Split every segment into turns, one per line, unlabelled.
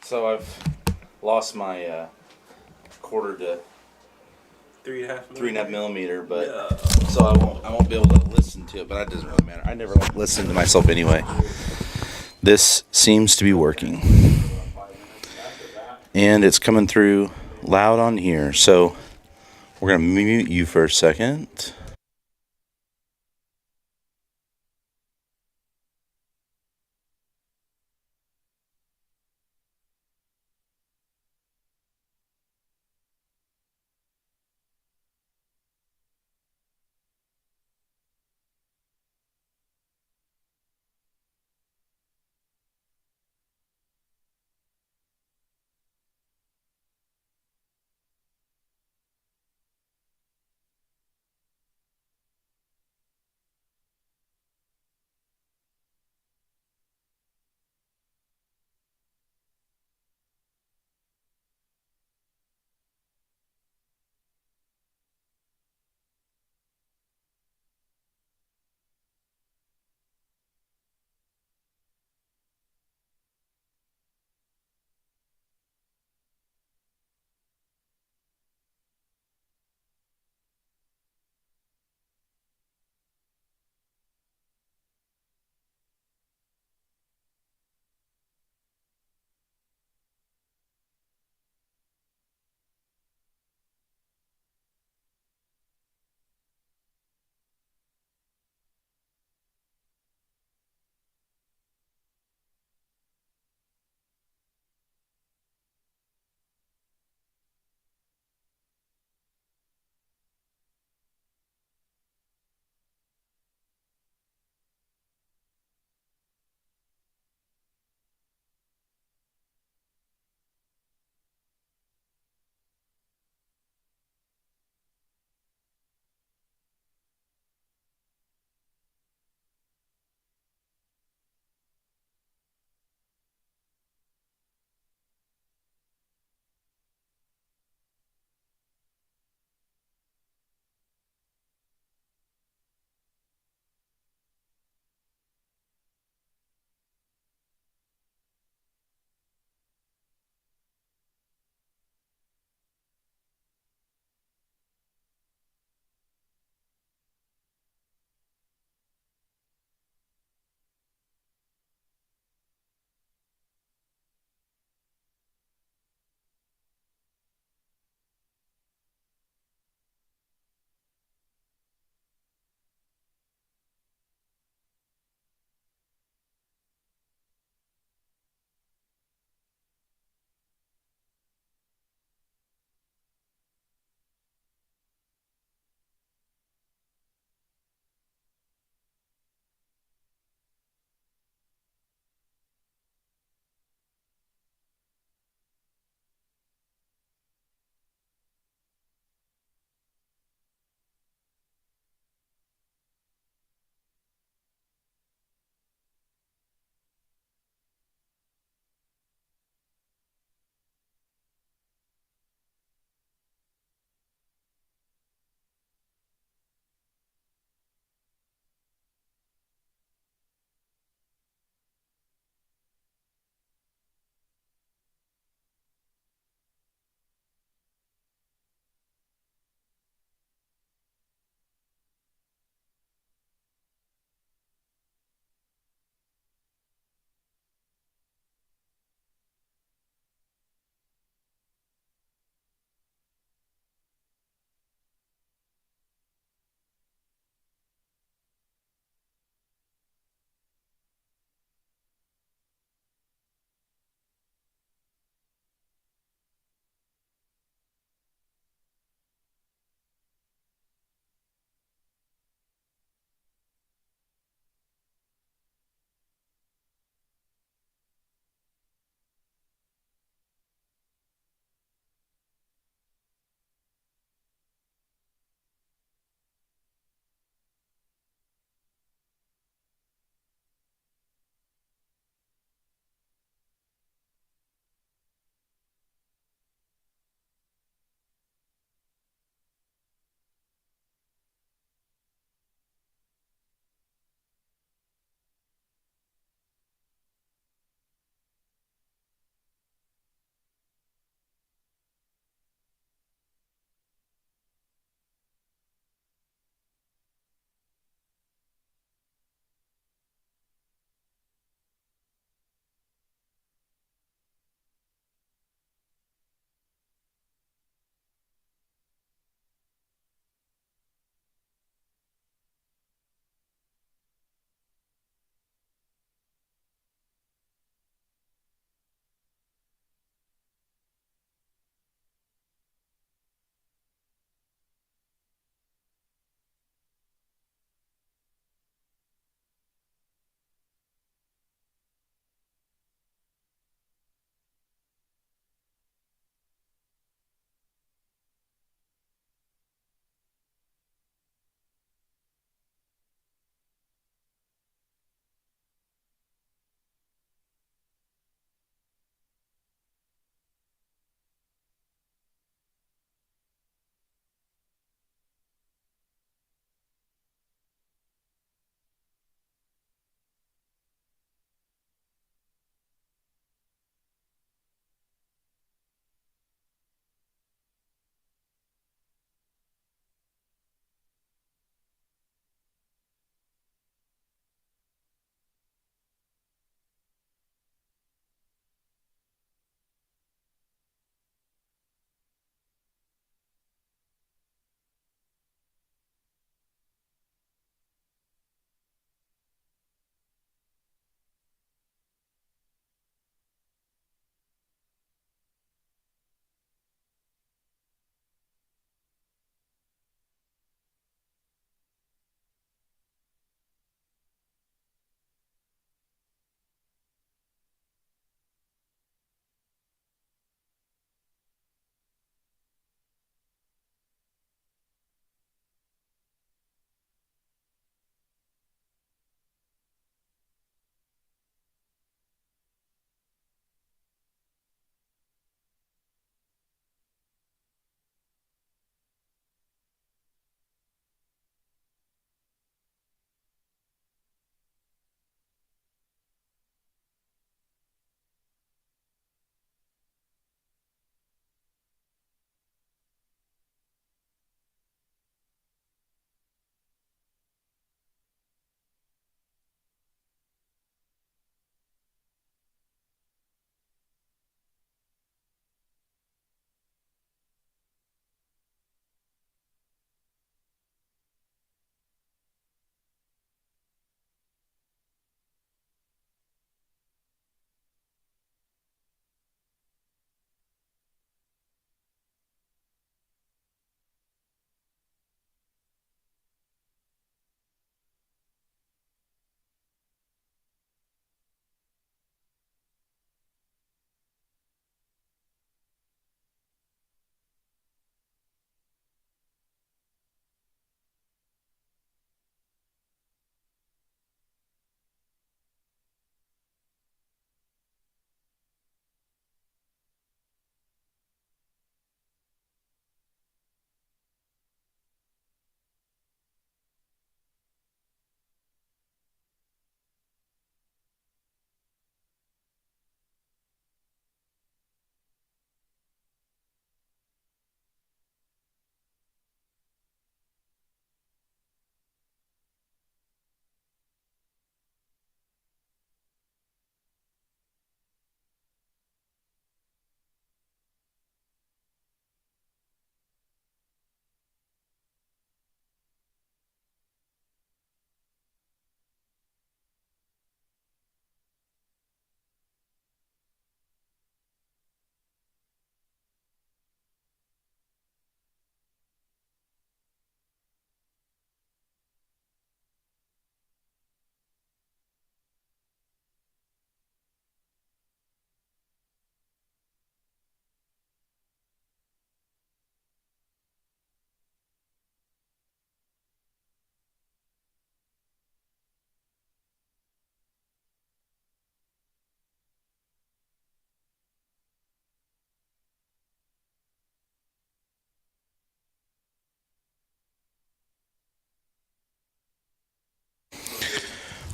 So I've lost my quarter to 3.5 millimeter, but so I won't be able to listen to it. But that doesn't really matter. I never listen to myself anyway. This seems to be working, and it's coming through loud on here. So we're gonna mute you for a second.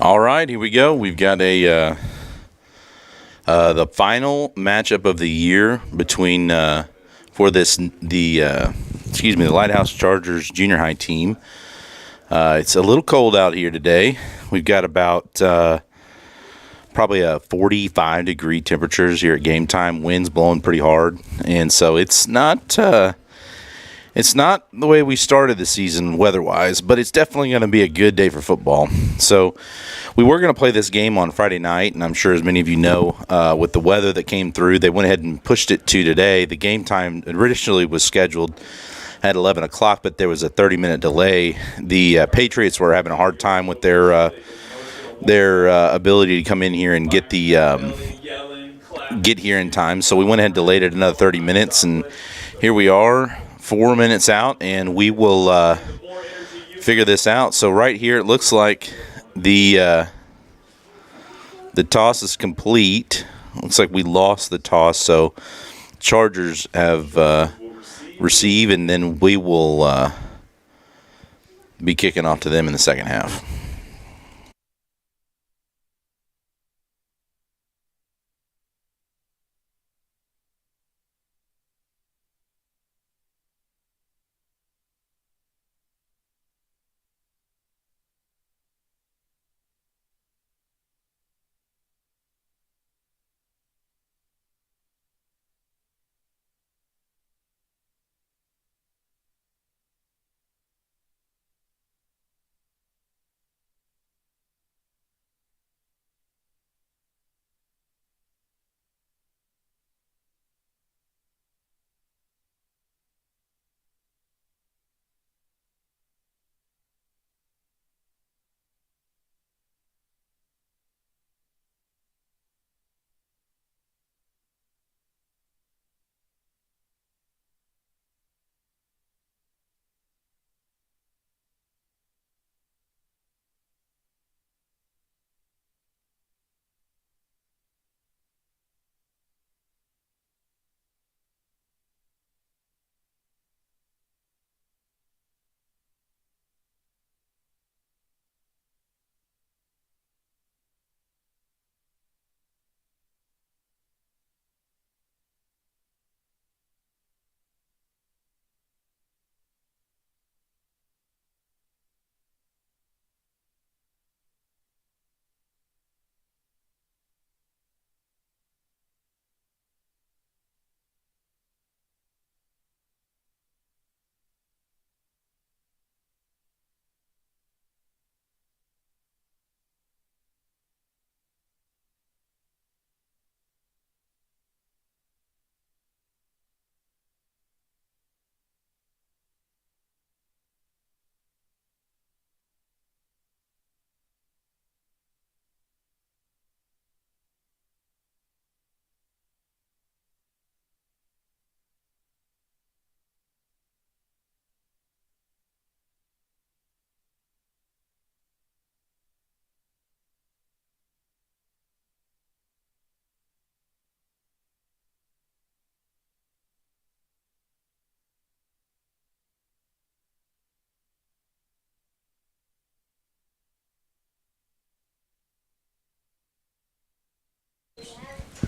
All right, here we go. We've got the final matchup of the year between for this the Lighthouse Chargers junior high team. It's a little cold out here today. We've got about probably a 45-degree temperatures here at game time. Winds blowing pretty hard, and so it's not the way we started the season weather-wise, but it's definitely going to be a good day for football. So we were going to play this game on Friday night, and I'm sure as many of you know, with the weather that came through, they went ahead and pushed it to today. The game time originally was scheduled at 11 o'clock, but there was a 30-minute delay. The Patriots were having a hard time with their ability to come in here and get here in time. So we went ahead and delayed it another 30 minutes, and here we are 4 minutes out, and we will figure this out. So right here it looks like the toss is complete. Looks like we lost the toss, so Chargers have receive, and then we will be kicking off to them in the second half.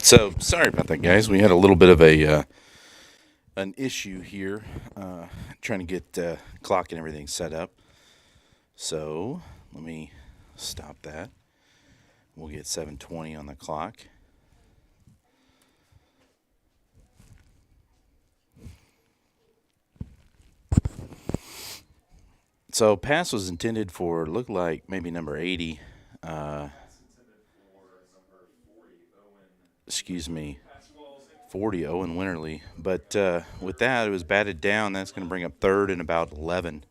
So sorry about that, guys. We had a little bit of an issue here, trying to get clock and everything set up. So let me stop that. We'll get 7:20 on the clock. So pass was intended for, looked like maybe number 80. Excuse me, 40, Owen Winterly. But with that, it was batted down. That's going to bring up third and about 11.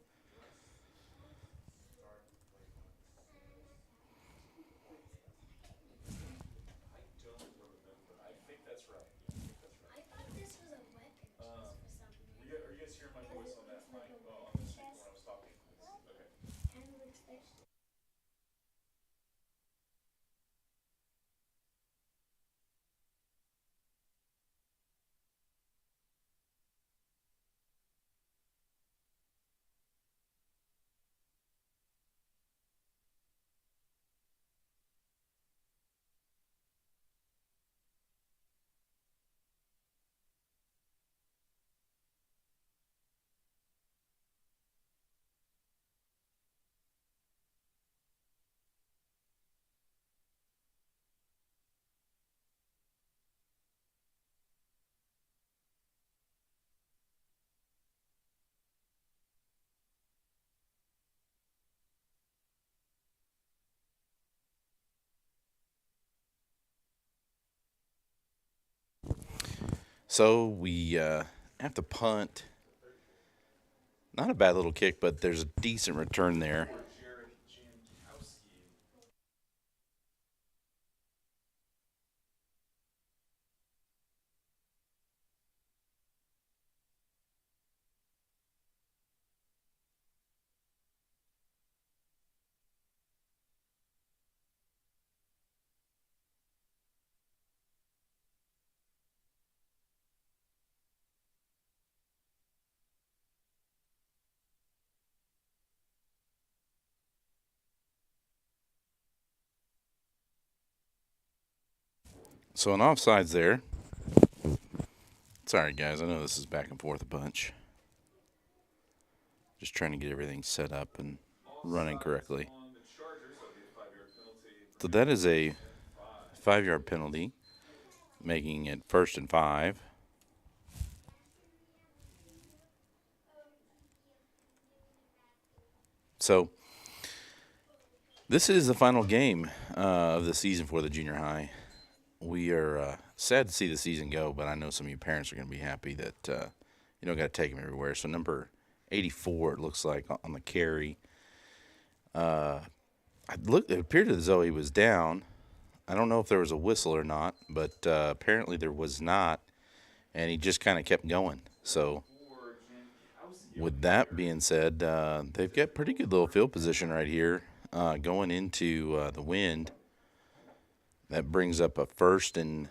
So we have to punt. Not a bad little kick, but there's a decent return there. So an offsides there. Sorry, guys. I know this is back and forth a bunch. Just trying to get everything set up and running correctly. So that is a 5-yard penalty, making it 1st and 5. So this is the final game of the season for the junior high. We are sad to see the season go, but I know some of you parents are going to be happy that you don't got to take them everywhere. So number 84, it looks like on the carry. It appeared as though he was down. I don't know if there was a whistle or not, but apparently there was not, and he just kind of kept going. So with that being said, they've got pretty good little field position right here going into the wind. That brings up a 1st and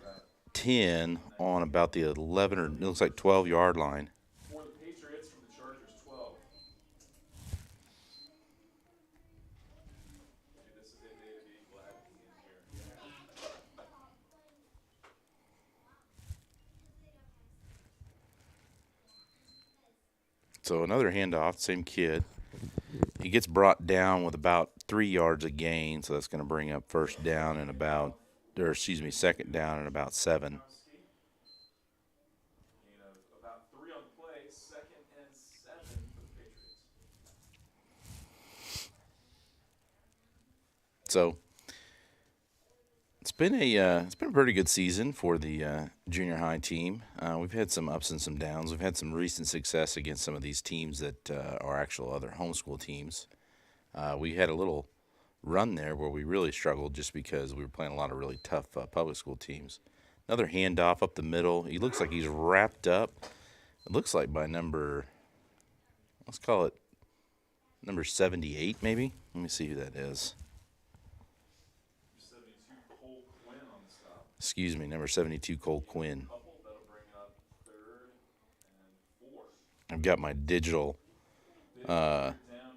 10 on about the 11 or it looks like 12-yard line.
For the Patriots from the Chargers, 12. This is a day to be glad to be in here.
So another handoff, same kid. He gets brought down with about 3 yards of gain, so that's going to bring up 1st down and about, or excuse me, 2nd down and about 7.
About 3 on the play, 2nd and 7 for the Patriots.
So it's been a pretty good season for the junior high team. We've had some ups and some downs. We've had some recent success against some of these teams that are actual other homeschool teams. We had a little run there where we really struggled just because we were playing a lot of really tough public school teams. Another handoff up the middle. He looks like he's wrapped up. It looks like by number, let's call it number 78 maybe. Let me see who that is.
72, Cole Quinn on the stop.
Excuse me, number 72, Cole Quinn.
That'll bring up 3rd and 4.
I've got my digital
Down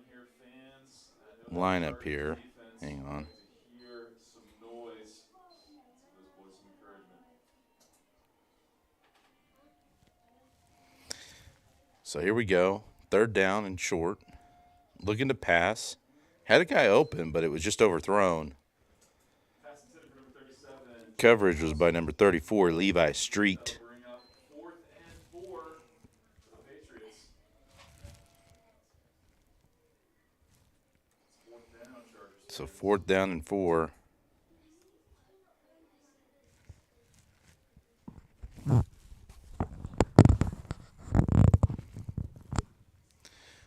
here, fans.
lineup here. Hang on.
To hear some noise. Give those boys some encouragement.
So here we go. 3rd down and short. Looking to pass. Had a guy open, but it was just overthrown.
Pass intended for number 37.
Coverage was by number 34, Levi Street.
Bring up 4th and 4 for the Patriots. It's 4th down, Chargers.
So 4th down and 4.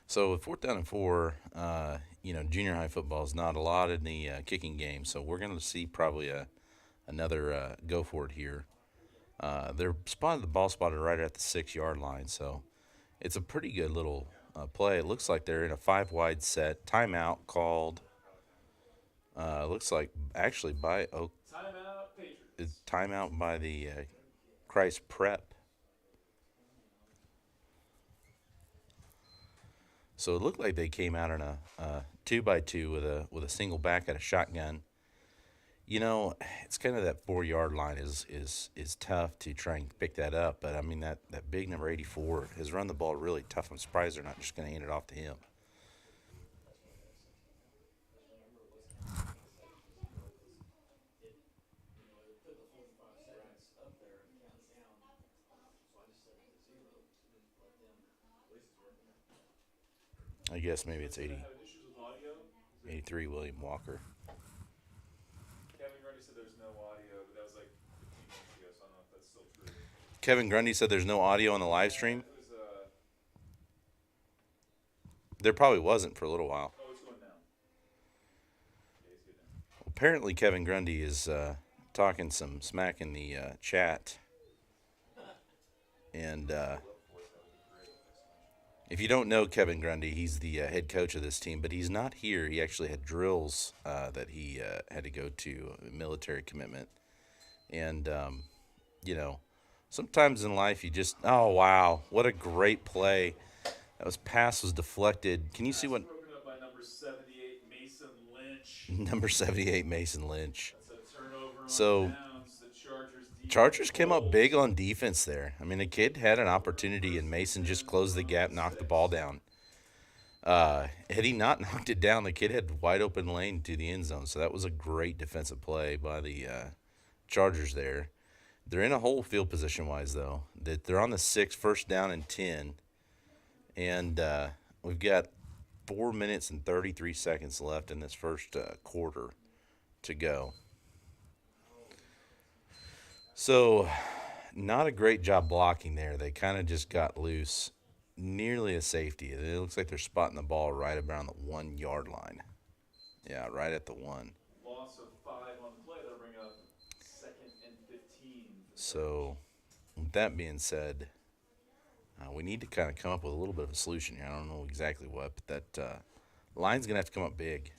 So with 4th down and 4, junior high football is not a lot in the kicking game. So we're going to see probably another go for it here. They're spotted the ball spotted right at the 6-yard line. So it's a pretty good little play. It looks like they're in a 5-wide set. Timeout called. Looks like actually by
Timeout, Patriots.
timeout by the Christ Prep. So it looked like they came out in a 2x2 with a single back at a shotgun. It's kind of that 4-yard line is tough to try and pick that up. But I mean that big number 84 has run the ball really tough. I'm surprised they're not just going to hand it off to him. I guess maybe it's 83 William Walker.
Kevin already said there's no audio, but that was like 15 minutes ago, so I don't know if that's still true.
Kevin Grundy said there's no audio on the live stream.
It was
There probably wasn't for a little while.
oh, it's going down. Yeah, he's good now.
Apparently, Kevin Grundy is talking some smack in the chat. And if you don't know Kevin Grundy, he's the head coach of this team, but he's not here. He actually had drills that he had to go to, a military commitment. And, you know, sometimes in life you just, oh, wow, what a great play. That pass was deflected. Can you see what?
Broken up by number 78, Mason Lynch.
Number 78, Mason Lynch.
That's a turnover on
So,
downs. The
Chargers came up big on defense there. I mean, the kid had an opportunity, and Mason just closed the gap, knocked the ball down. Had he not knocked it down, the kid had wide open lane to the end zone. So that was a great defensive play by the Chargers there. They're in a hole field position-wise, though. They're on the 6, first down and 10. And we've got 4 minutes and 33 seconds left in this first quarter to go. So, not a great job blocking there. They kind of just got loose. Nearly a safety. It looks like they're spotting the ball right around the 1 yard line. Yeah, right at the 1.
Loss of 5 on the play. That'll bring up 2nd and 15.
So, with that being said, we need to kind of come up with a little bit of a solution here. I don't know exactly what, but that line's going to have to come up big.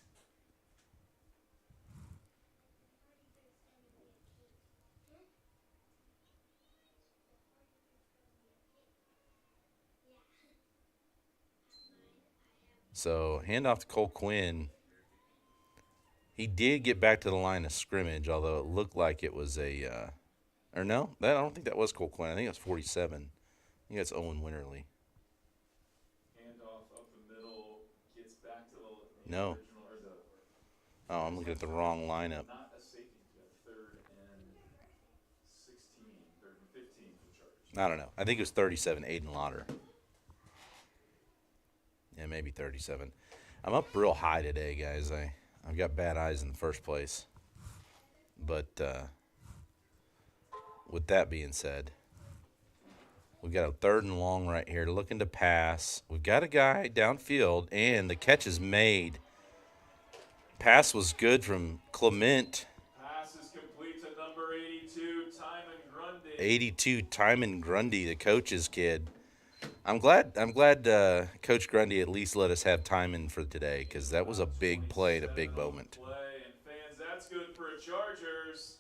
So, handoff to Cole Quinn. He did get back to the line of scrimmage, although it looked like it was I don't think that was Cole Quinn. I think it was 47. I think that's Owen Winterly.
Handoff up the middle, gets back to the
No.
original, or the,
Oh, I'm looking at the wrong lineup.
not a safety, 3rd and 16, 3rd and 15 for the Chargers.
I don't know. I think it was 37, Aiden Lauder. Yeah, maybe 37. I'm up real high today, guys. I've got bad eyes in the first place. But with that being said, we've got a 3rd and long right here, looking to pass. We've got a guy downfield, and the catch is made. Pass was good from Clement.
Pass is complete to number 82, Timon Grundy.
82, Timon Grundy, the coach's kid. I'm glad Coach Grundy at least let us have Timon for today, because that was a big play and a big moment.
Play, and fans, that's good for a Chargers.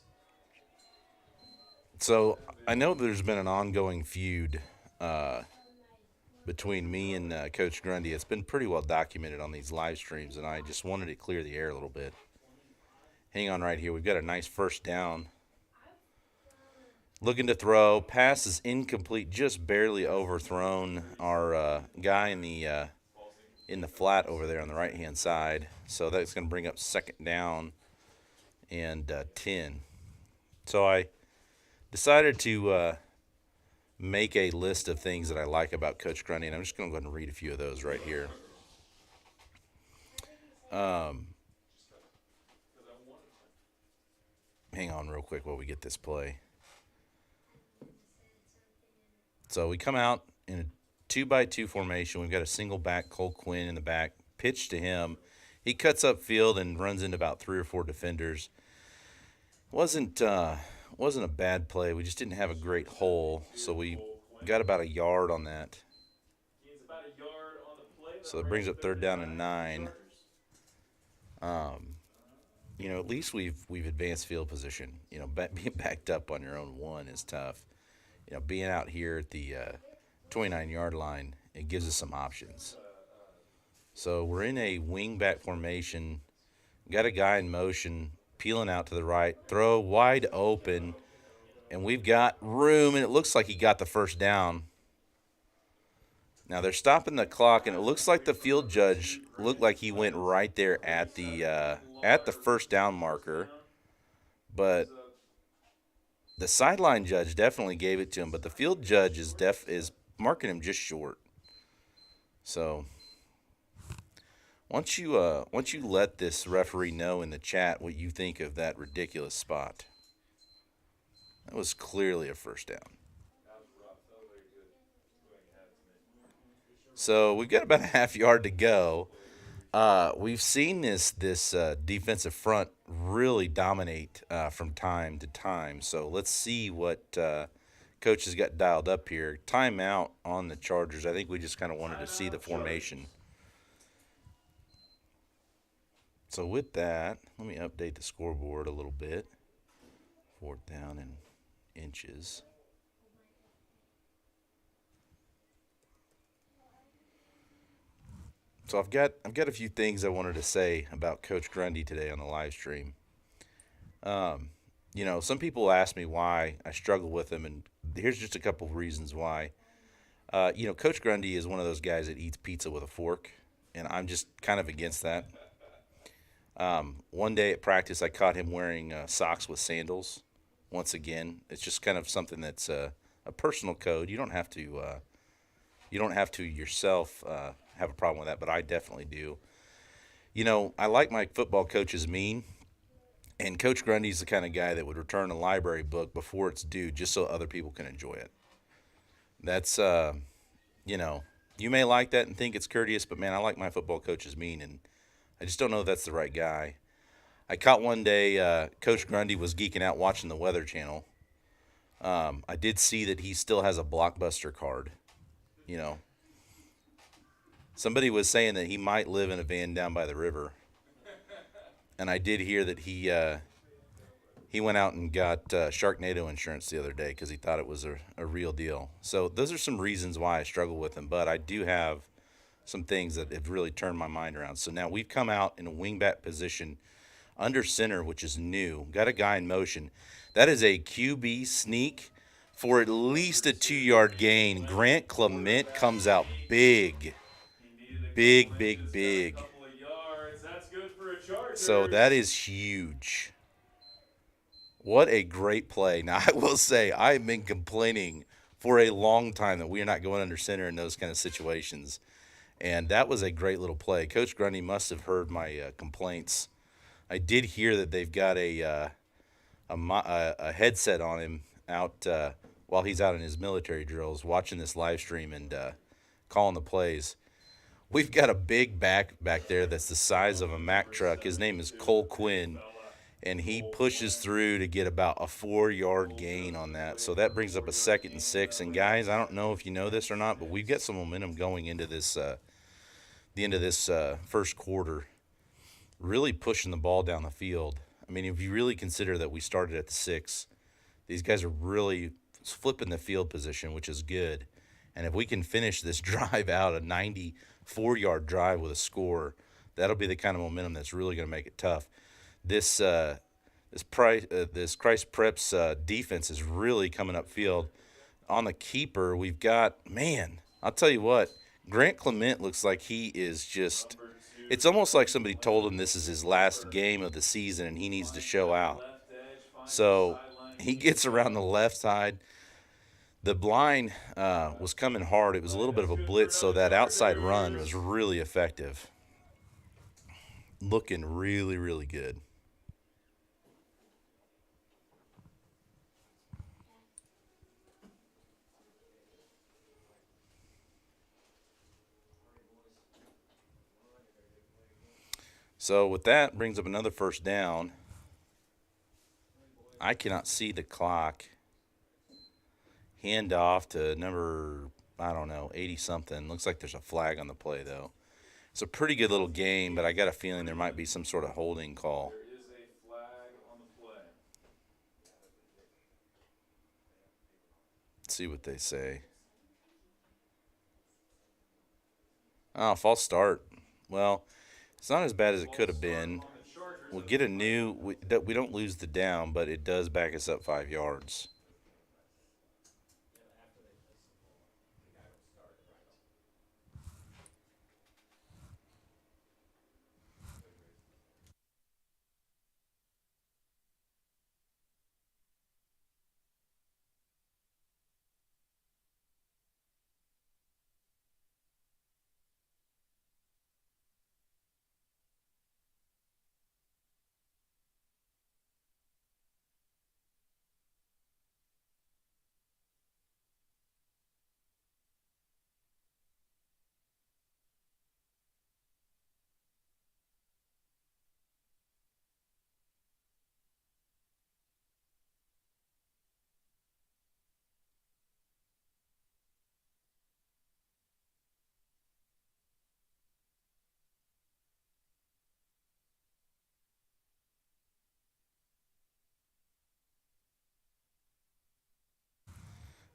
So I know there's been an ongoing feud between me and Coach Grundy. It's been pretty well documented on these live streams, and I just wanted to clear the air a little bit. Hang on right here. We've got a nice first down. Looking to throw. Pass is incomplete, just barely overthrown our guy in the flat over there on the right-hand side. So that's going to bring up 2nd down and 10. So I decided to make a list of things that I like about Coach Grundy, and I'm just going to go ahead and read a few of those right here. Hang on real quick while we get this play. So we come out in a 2-by-2 formation. We've got a single back, Cole Quinn in the back, pitch to him. He cuts up field and runs into about 3 or 4 defenders. Wasn't a bad play. We just didn't have a great hole, so we got about a yard on that.
Gains about a yard on the play.
So it brings up 3rd down and 9. You know, at least we've advanced field position. You know, being backed up on your own 1 is tough. You know, being out here at the 29-yard line, it gives us some options. So we're in a wing-back formation. Got a guy in motion, peeling out to the right, throw wide open, and we've got room, and it looks like he got the first down. Now they're stopping the clock, and it looks like the field judge looked like he went right there at the first down marker, but the sideline judge definitely gave it to him, but the field judge is marking him just short. So once you let this referee know in the chat what you think of that ridiculous spot, that was clearly a first down.
Out
So we've got about a half yard to go. We've seen this defensive front really dominate from time to time. So let's see what coach has got dialed up here. Timeout on the Chargers. I think we just kind of wanted to see the formation. So with that, let me update the scoreboard a little bit. 4th down in inches. So I've got a few things I wanted to say about Coach Grundy today on the live stream. Some people ask me why I struggle with him, and here's just a couple of reasons why. Coach Grundy is one of those guys that eats pizza with a fork, and I'm just kind of against that. One day at practice, I caught him wearing socks with sandals. Once again, it's just kind of something that's a personal code. You don't have to yourself have a problem with that, but I definitely do. I like my football coaches mean, and Coach Grundy's the kind of guy that would return a library book before it's due just so other people can enjoy it. That's, you may like that and think it's courteous, but man, I like my football coaches mean, and I just don't know if that's the right guy. I caught one day Coach Grundy was geeking out watching the Weather Channel. I did see that he still has a Blockbuster card. Somebody was saying that he might live in a van down by the river, and I did hear that he went out and got Sharknado insurance the other day because he thought it was a real deal. So those are some reasons why I struggle with him, but I do have some things that have really turned my mind around. So now we've come out in a wingback position under center, which is new. Got a guy in motion. That is a QB sneak for at least a 2-yard gain. Grant Clement comes out big. Big, big, big. So that is huge. What a great play. Now, I will say, I've been complaining for a long time that we are not going under center in those kind of situations. And that was a great little play. Coach Grundy must have heard my complaints. I did hear that they've got a headset on him out while he's out in his military drills, watching this live stream and calling the plays. We've got a big back there that's the size of a Mack truck. His name is Cole Quinn, and he pushes through to get about a 4-yard gain on that. So that brings up a 2nd and 6. And guys, I don't know if you know this or not, but we've got some momentum going into this the end of this first quarter, really pushing the ball down the field. I mean, if you really consider that we started at the 6, these guys are really flipping the field position, which is good. And if we can finish this drive out, a 94-yard drive with a score, that'll be the kind of momentum that's really going to make it tough. This Christ Preps defense is really coming upfield. On the keeper, we've got, man, I'll tell you what, Grant Clement looks like he is just, it's almost like somebody told him this is his last game of the season and he needs to show out. So he gets around the left side. The blind was coming hard. It was a little bit of a blitz, so that outside run was really effective. Looking really, really good. So with that, brings up another first down. I cannot see the clock. Hand off to number, I don't know, 80-something. Looks like there's a flag on the play, though. It's a pretty good little game, but I got a feeling there might be some sort of holding call.
There is a flag on the play.
Let's see what they say. Oh, false start. Well, it's not as bad as it could have been. We'll get a new, we don't lose the down, but it does back us up 5 yards.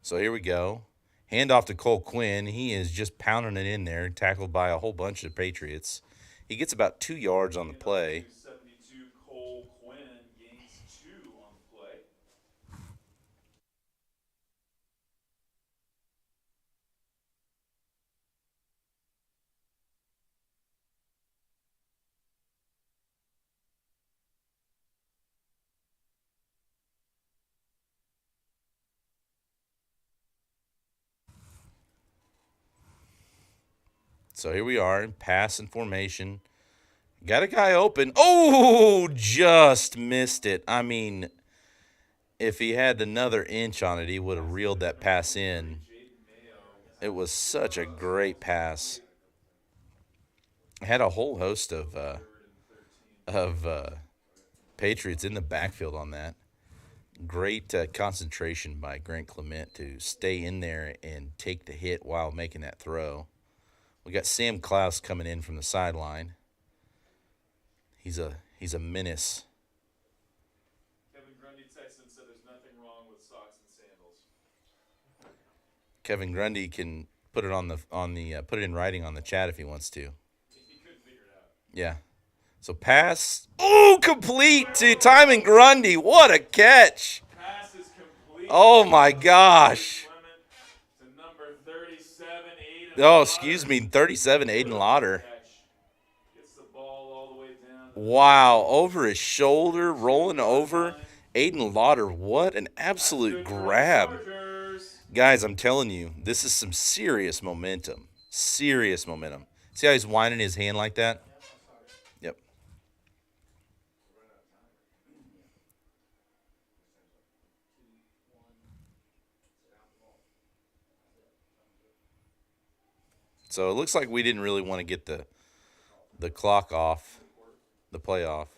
So here we go. Hand off to Cole Quinn. He is just pounding it in there, tackled by a whole bunch of Patriots. He gets about 2 yards on the play.
72, Cole Quinn gains 2 on the play.
So here we are in pass and formation. Got a guy open. Oh, just missed it. I mean, if he had another inch on it, he would have reeled that pass in. It was such a great pass. I had a whole host of Patriots in the backfield on that. Great concentration by Grant Clement to stay in there and take the hit while making that throw. We got Sam Klaus coming in from the sideline. He's a menace.
Kevin Grundy Texan said there's nothing wrong with socks and sandals.
Kevin Grundy can put it put it in writing on the chat if he wants to.
He couldn't figure it out.
Yeah. So pass. Ooh, complete to Timon Grundy. What a catch.
Pass is complete.
Oh my gosh.
To number 37, Aiden
Oh, excuse me, 37, Aiden Lauder.
Gets the ball all the way down.
Wow, over his shoulder, rolling over. Aiden Lauder, what an absolute grab. Guys, I'm telling you, this is some serious momentum. Serious momentum. See how he's winding his hand like that? Yep. So it looks like we didn't really want to get the clock off, the play off.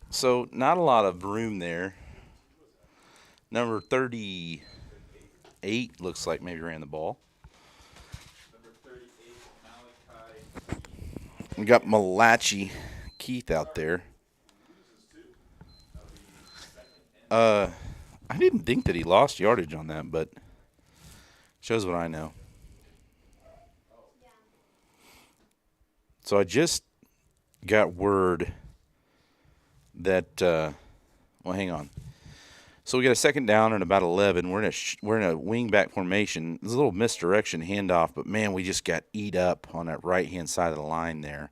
So not a lot of room there. Number 38 looks like maybe ran the ball.
Number 38, Malachi.
We got Malachi Keith out there. I didn't think that he lost yardage on that, but shows what I know. So I just got word that well, hang on. So we got a second down and about 11. We're in a wing back formation. There's a little misdirection handoff, but man, we just got eat up on that right hand side of the line there.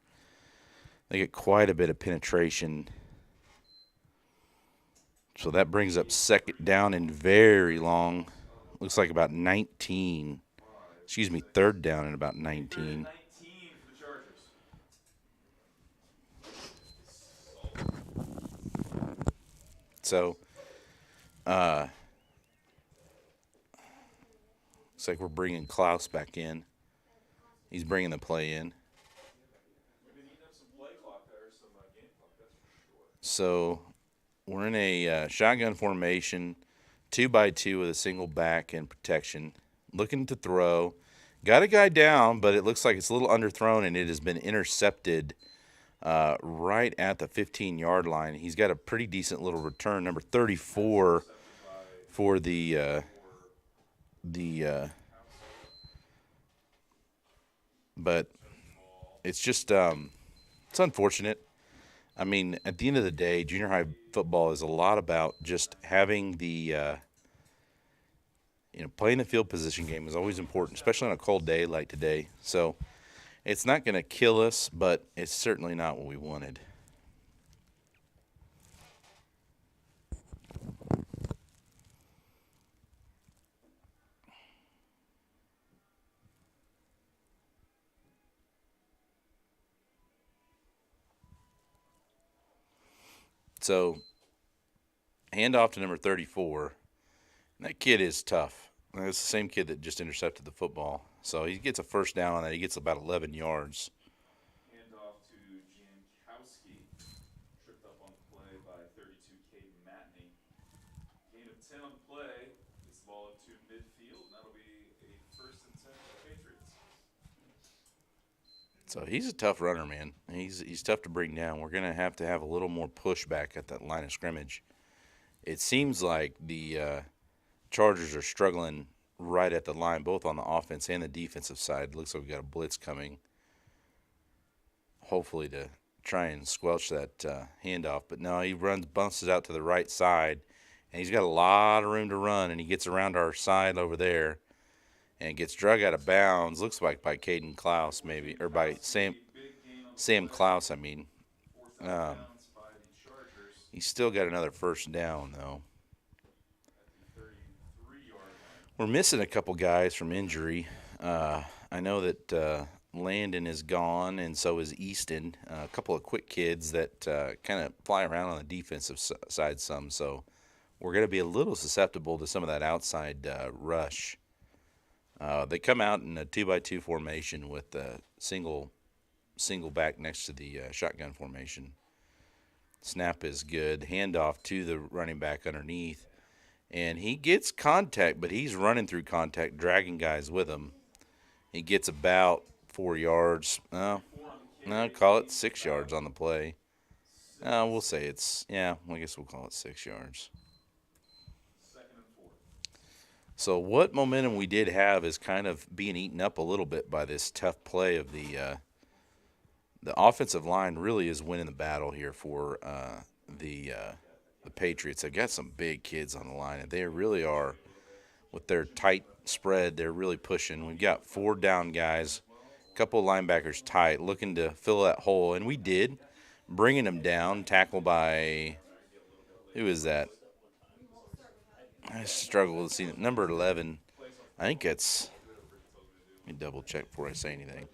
They get quite a bit of penetration. So that brings up second down and very long. Looks like about 19. Excuse me, third down and about 19.
19 for the Chargers.
So, looks like we're bringing Klaus back in. He's bringing the play in.
We've been eating up some play clock there, some game clock, that's for sure.
So, we're in a shotgun formation, 2-by-2 with a single back and protection, looking to throw. Got a guy down, but it looks like it's a little underthrown, and it has been intercepted right at the 15-yard line. He's got a pretty decent little return, number 34 for but it's just it's unfortunate. I mean, at the end of the day, junior high football is a lot about just having the playing the field position game is always important, especially on a cold day like today. So it's not going to kill us, but it's certainly not what we wanted. So hand off to number 34. And that kid is tough. It's the same kid that just intercepted the football. So he gets a first down on that. He gets about 11 yards.
Handoff to Jankowski. Tripped up on the play by 32 Caden Matney. Gain of 10 on the play. Gets the ball up to midfield, and that'll be a 1st and 10 for the Patriots.
So he's a tough runner, man. He's tough to bring down. We're going to have a little more pushback at that line of scrimmage. It seems like the Chargers are struggling right at the line, both on the offense and the defensive side. It looks like we've got a blitz coming, hopefully to try and squelch that handoff. But no, he bumps it out to the right side, and he's got a lot of room to run, and he gets around our side over there and gets drug out of bounds. Looks like by Caden Klaus, maybe, or by Sam Klaus, I mean. He's still got another first down, though. We're missing a couple guys from injury. I know that Landon is gone, and so is Easton. A couple of quick kids that kind of fly around on the defensive side some. So we're going to be a little susceptible to some of that outside rush. They come out in a 2-by-2 formation with a single back next to the shotgun formation. Snap is good. Handoff to the running back underneath. And he gets contact, but he's running through contact, dragging guys with him. He gets about 4 yards. No, call it 6 yards on the play. We'll say I guess we'll call it 6 yards. So what momentum we did have is kind of being eaten up a little bit by this tough play of the offensive line. Really is winning the battle here for the Patriots. They've got some big kids on the line, and they really are, with their tight spread, they're really pushing. We've got 4 down guys, a couple of linebackers tight, looking to fill that hole, and we did, bringing them down, tackled by, who is that? I struggle to see it. Number 11. I think it's, let me double check before I say anything.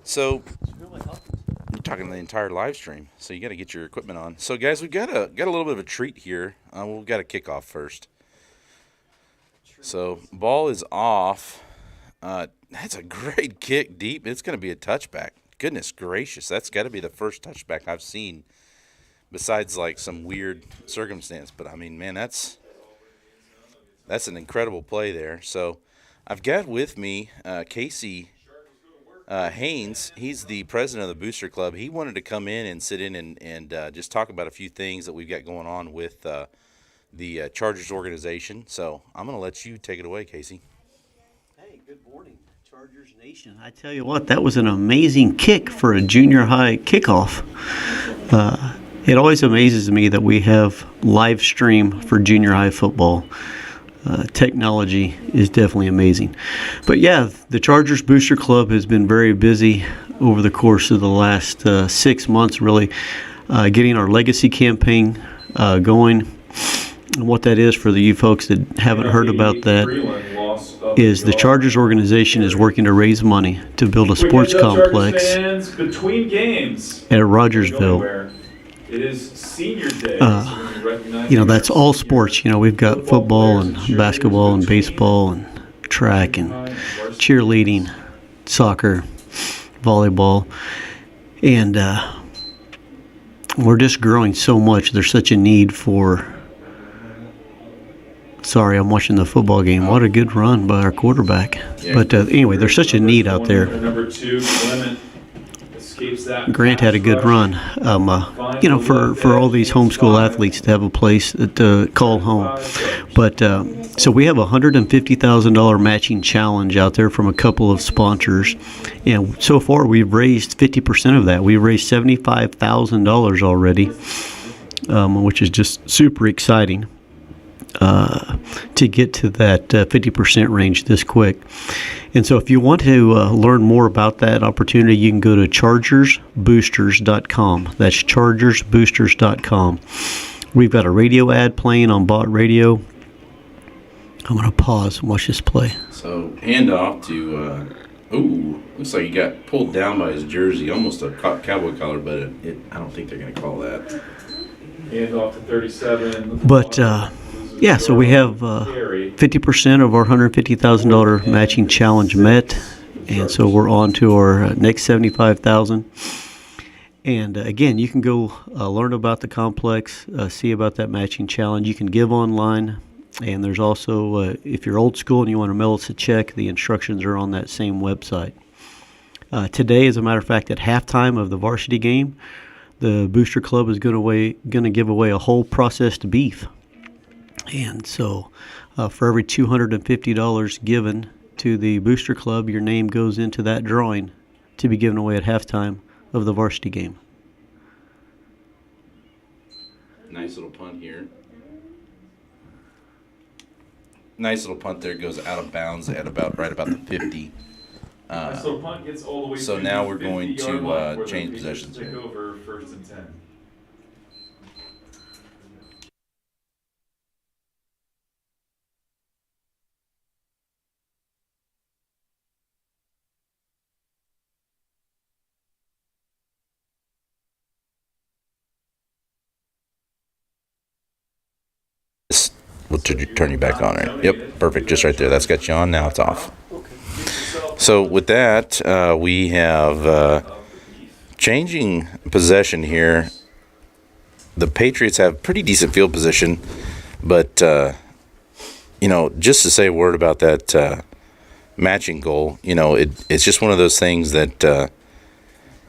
So you're talking the entire live stream, so you got to get your equipment on. So guys, we've got a little bit of a treat here. We've got a kickoff first. So ball is off. That's a great kick deep. It's going to be a touchback. Goodness gracious, that's got to be the first touchback I've seen, besides like some weird circumstance. But I mean, man, that's an incredible play there. So I've got with me Casey Haynes. He's the president of the Booster Club. He wanted to come in and sit in and just talk about a few things that we've got going on with the Chargers organization. So I'm going to let you take it away, Casey.
Hey, good morning, Chargers Nation. I tell you what, that was an amazing kick for a junior high kickoff. It always amazes me that we have live stream for junior high football. Technology is definitely amazing. But yeah, the Chargers Booster Club has been very busy over the course of the last 6 months, really, getting our legacy campaign going. And what that is, for the you folks that haven't heard about that, is the Chargers organization is working to raise money to build a sports complex
between games
at Rogersville.
It is senior day.
That's all sports. We've got football and basketball and baseball and track and cheerleading, soccer, volleyball, and we're just growing so much. There's such a need for. Sorry, I'm watching the football game. What a good run by our quarterback. Yeah. But anyway, there's such a need out there.
Number 2, Clement escapes that.
Grant had a good run. For all these homeschool athletes to have a place to call home. But so we have a $150,000 matching challenge out there from a couple of sponsors, and so far we've raised 50% of that. We've raised $75,000 already, which is just super exciting. To get to that 50% range this quick. And so if you want to learn more about that opportunity, you can go to chargersboosters.com. That's chargersboosters.com. We've got a radio ad playing on Bot Radio. I'm going to pause and watch this play.
So handoff to, looks like he got pulled down by his jersey, almost a cowboy collar, but I don't think they're going to call that.
Handoff to 37.
But, yeah, so we have 50% of our $150,000 matching challenge met, and so we're on to our next $75,000. And again, you can go learn about the complex, see about that matching challenge. You can give online, and there's also, if you're old school and you want to mail us a check, the instructions are on that same website. Today, as a matter of fact, at halftime of the varsity game, the Booster Club is going to give away a whole processed beef. And so for every $250 given to the Booster Club, your name goes into that drawing to be given away at halftime of the varsity game.
Nice little punt here. Nice little punt there, goes out of bounds at right about the 50.
So punt gets all the way
so
to
now
the
we're going to change
the
possessions
take
here.
Over 1st and 10.
We'll turn you back on there. Yep, perfect. Just right there. That's got you on. Now it's off. So with that, we have changing possession here. The Patriots have pretty decent field position, but just to say a word about that matching goal, it's just one of those things that a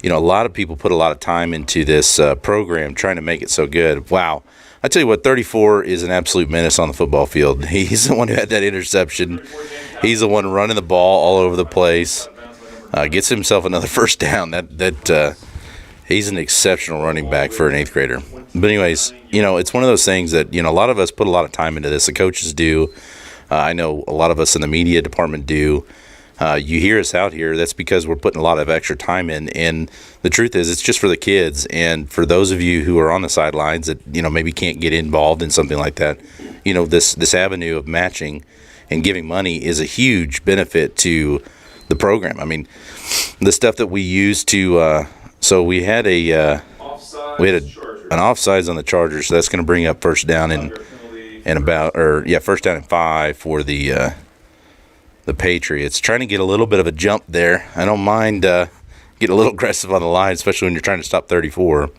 lot of people put a lot of time into this program trying to make it so good. Wow. I tell you what, 34 is an absolute menace on the football field. He's the one who had that interception. He's the one running the ball all over the place. Gets himself another first down. He's an exceptional running back for an 8th grader. But anyways, it's one of those things that, a lot of us put a lot of time into this. The coaches do. I know a lot of us in the media department do. You hear us out here, that's because we're putting a lot of extra time in. And the truth is, it's just for the kids. And for those of you who are on the sidelines that, maybe can't get involved in something like that, this avenue of matching and giving money is a huge benefit to the program. I mean, the stuff that we use to. So we had an offsides on the Chargers, so that's going to bring up first down and first down and 5 for the Patriots. Trying to get a little bit of a jump there. I don't mind getting a little aggressive on the line, especially when you're trying to stop 34.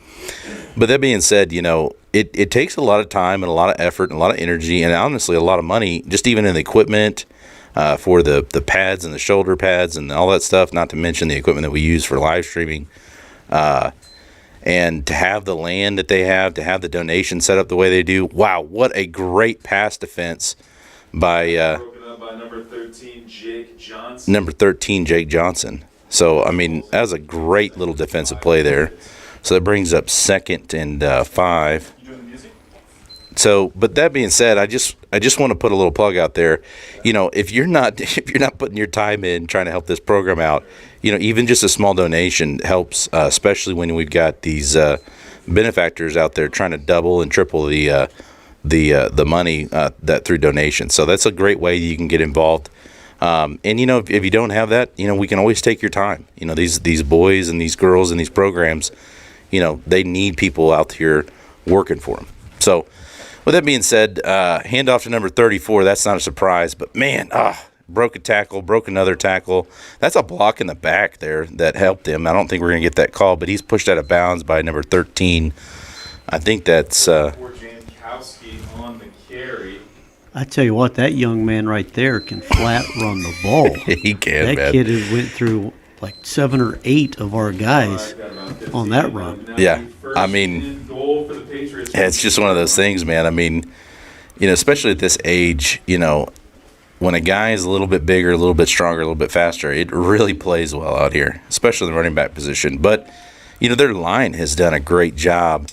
But that being said, it takes a lot of time and a lot of effort and a lot of energy and honestly a lot of money, just even in the equipment for the pads and the shoulder pads and all that stuff, not to mention the equipment that we use for live streaming. And to have the land that they have, to have the donation set up the way they do, wow, what a great pass defense by
Broken up by number 13, Jake Johnson.
So, I mean, that was a great little defensive play there. So that brings up 2nd and 5.
You doing the music?
So, but that being said, I just want to put a little plug out there. If you're not putting your time in trying to help this program out, even just a small donation helps, especially when we've got these benefactors out there trying to double and triple the money that through donations. So that's a great way you can get involved. And if you don't have that, we can always take your time. These boys and these girls and these programs, they need people out here working for them. So with that being said, hand off to number 34. That's not a surprise, but man, broke a tackle, broke another tackle. That's a block in the back there that helped him. I don't think we're going to get that call, but he's pushed out of bounds by number 13. I think that's
For Jankowski on the carry.
I tell you what, that young man right there can flat run the ball.
he can,
that
man.
kid has went through like 7 or 8 of our guys on that run.
Yeah, I mean, it's just one of those things, man. I mean, especially at this age, when a guy is a little bit bigger, a little bit stronger, a little bit faster, it really plays well out here, especially in the running back position. But, their line has done a great job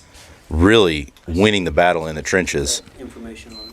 really winning the battle in the trenches.
Information on it.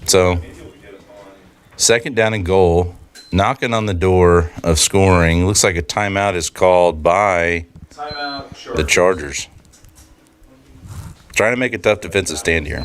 So, 2nd down and goal, knocking on the door of scoring. Looks like a timeout is called by the Chargers. Trying to make a tough defensive stand here.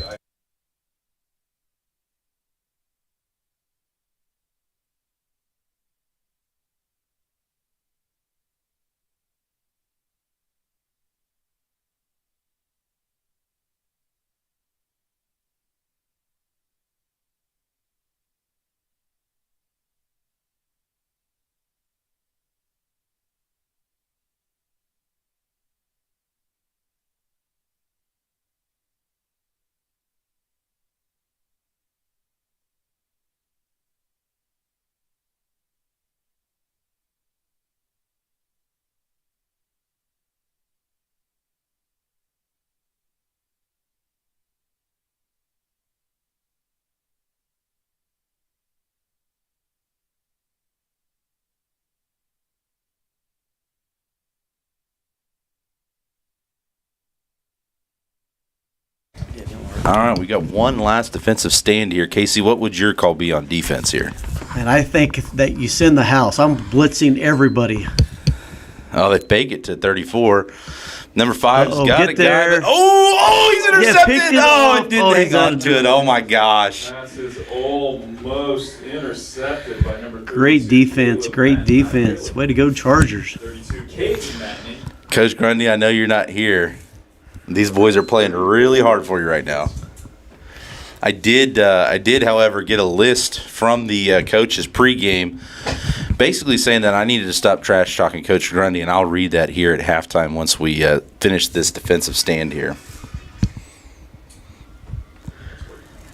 All right, we got one last defensive stand here. Casey, what would your call be on defense here?
And I think that you send the house. I'm blitzing everybody.
Oh, they fake it to 34. Number 5's got
get
a
there.
guy. Oh, he's intercepted.
picked it
Oh,
off.
it didn't
Oh,
hang
he's
on
on
to it. Oh, my gosh.
Pass is almost intercepted by number 32.
Great defense. Great defense. Way to go, Chargers.
32, Caden Matney.
Coach Grundy, I know you're not here. These boys are playing really hard for you right now. I did, however, get a list from the coaches pregame, basically saying that I needed to stop trash talking Coach Grundy, and I'll read that here at halftime once we finish this defensive stand here.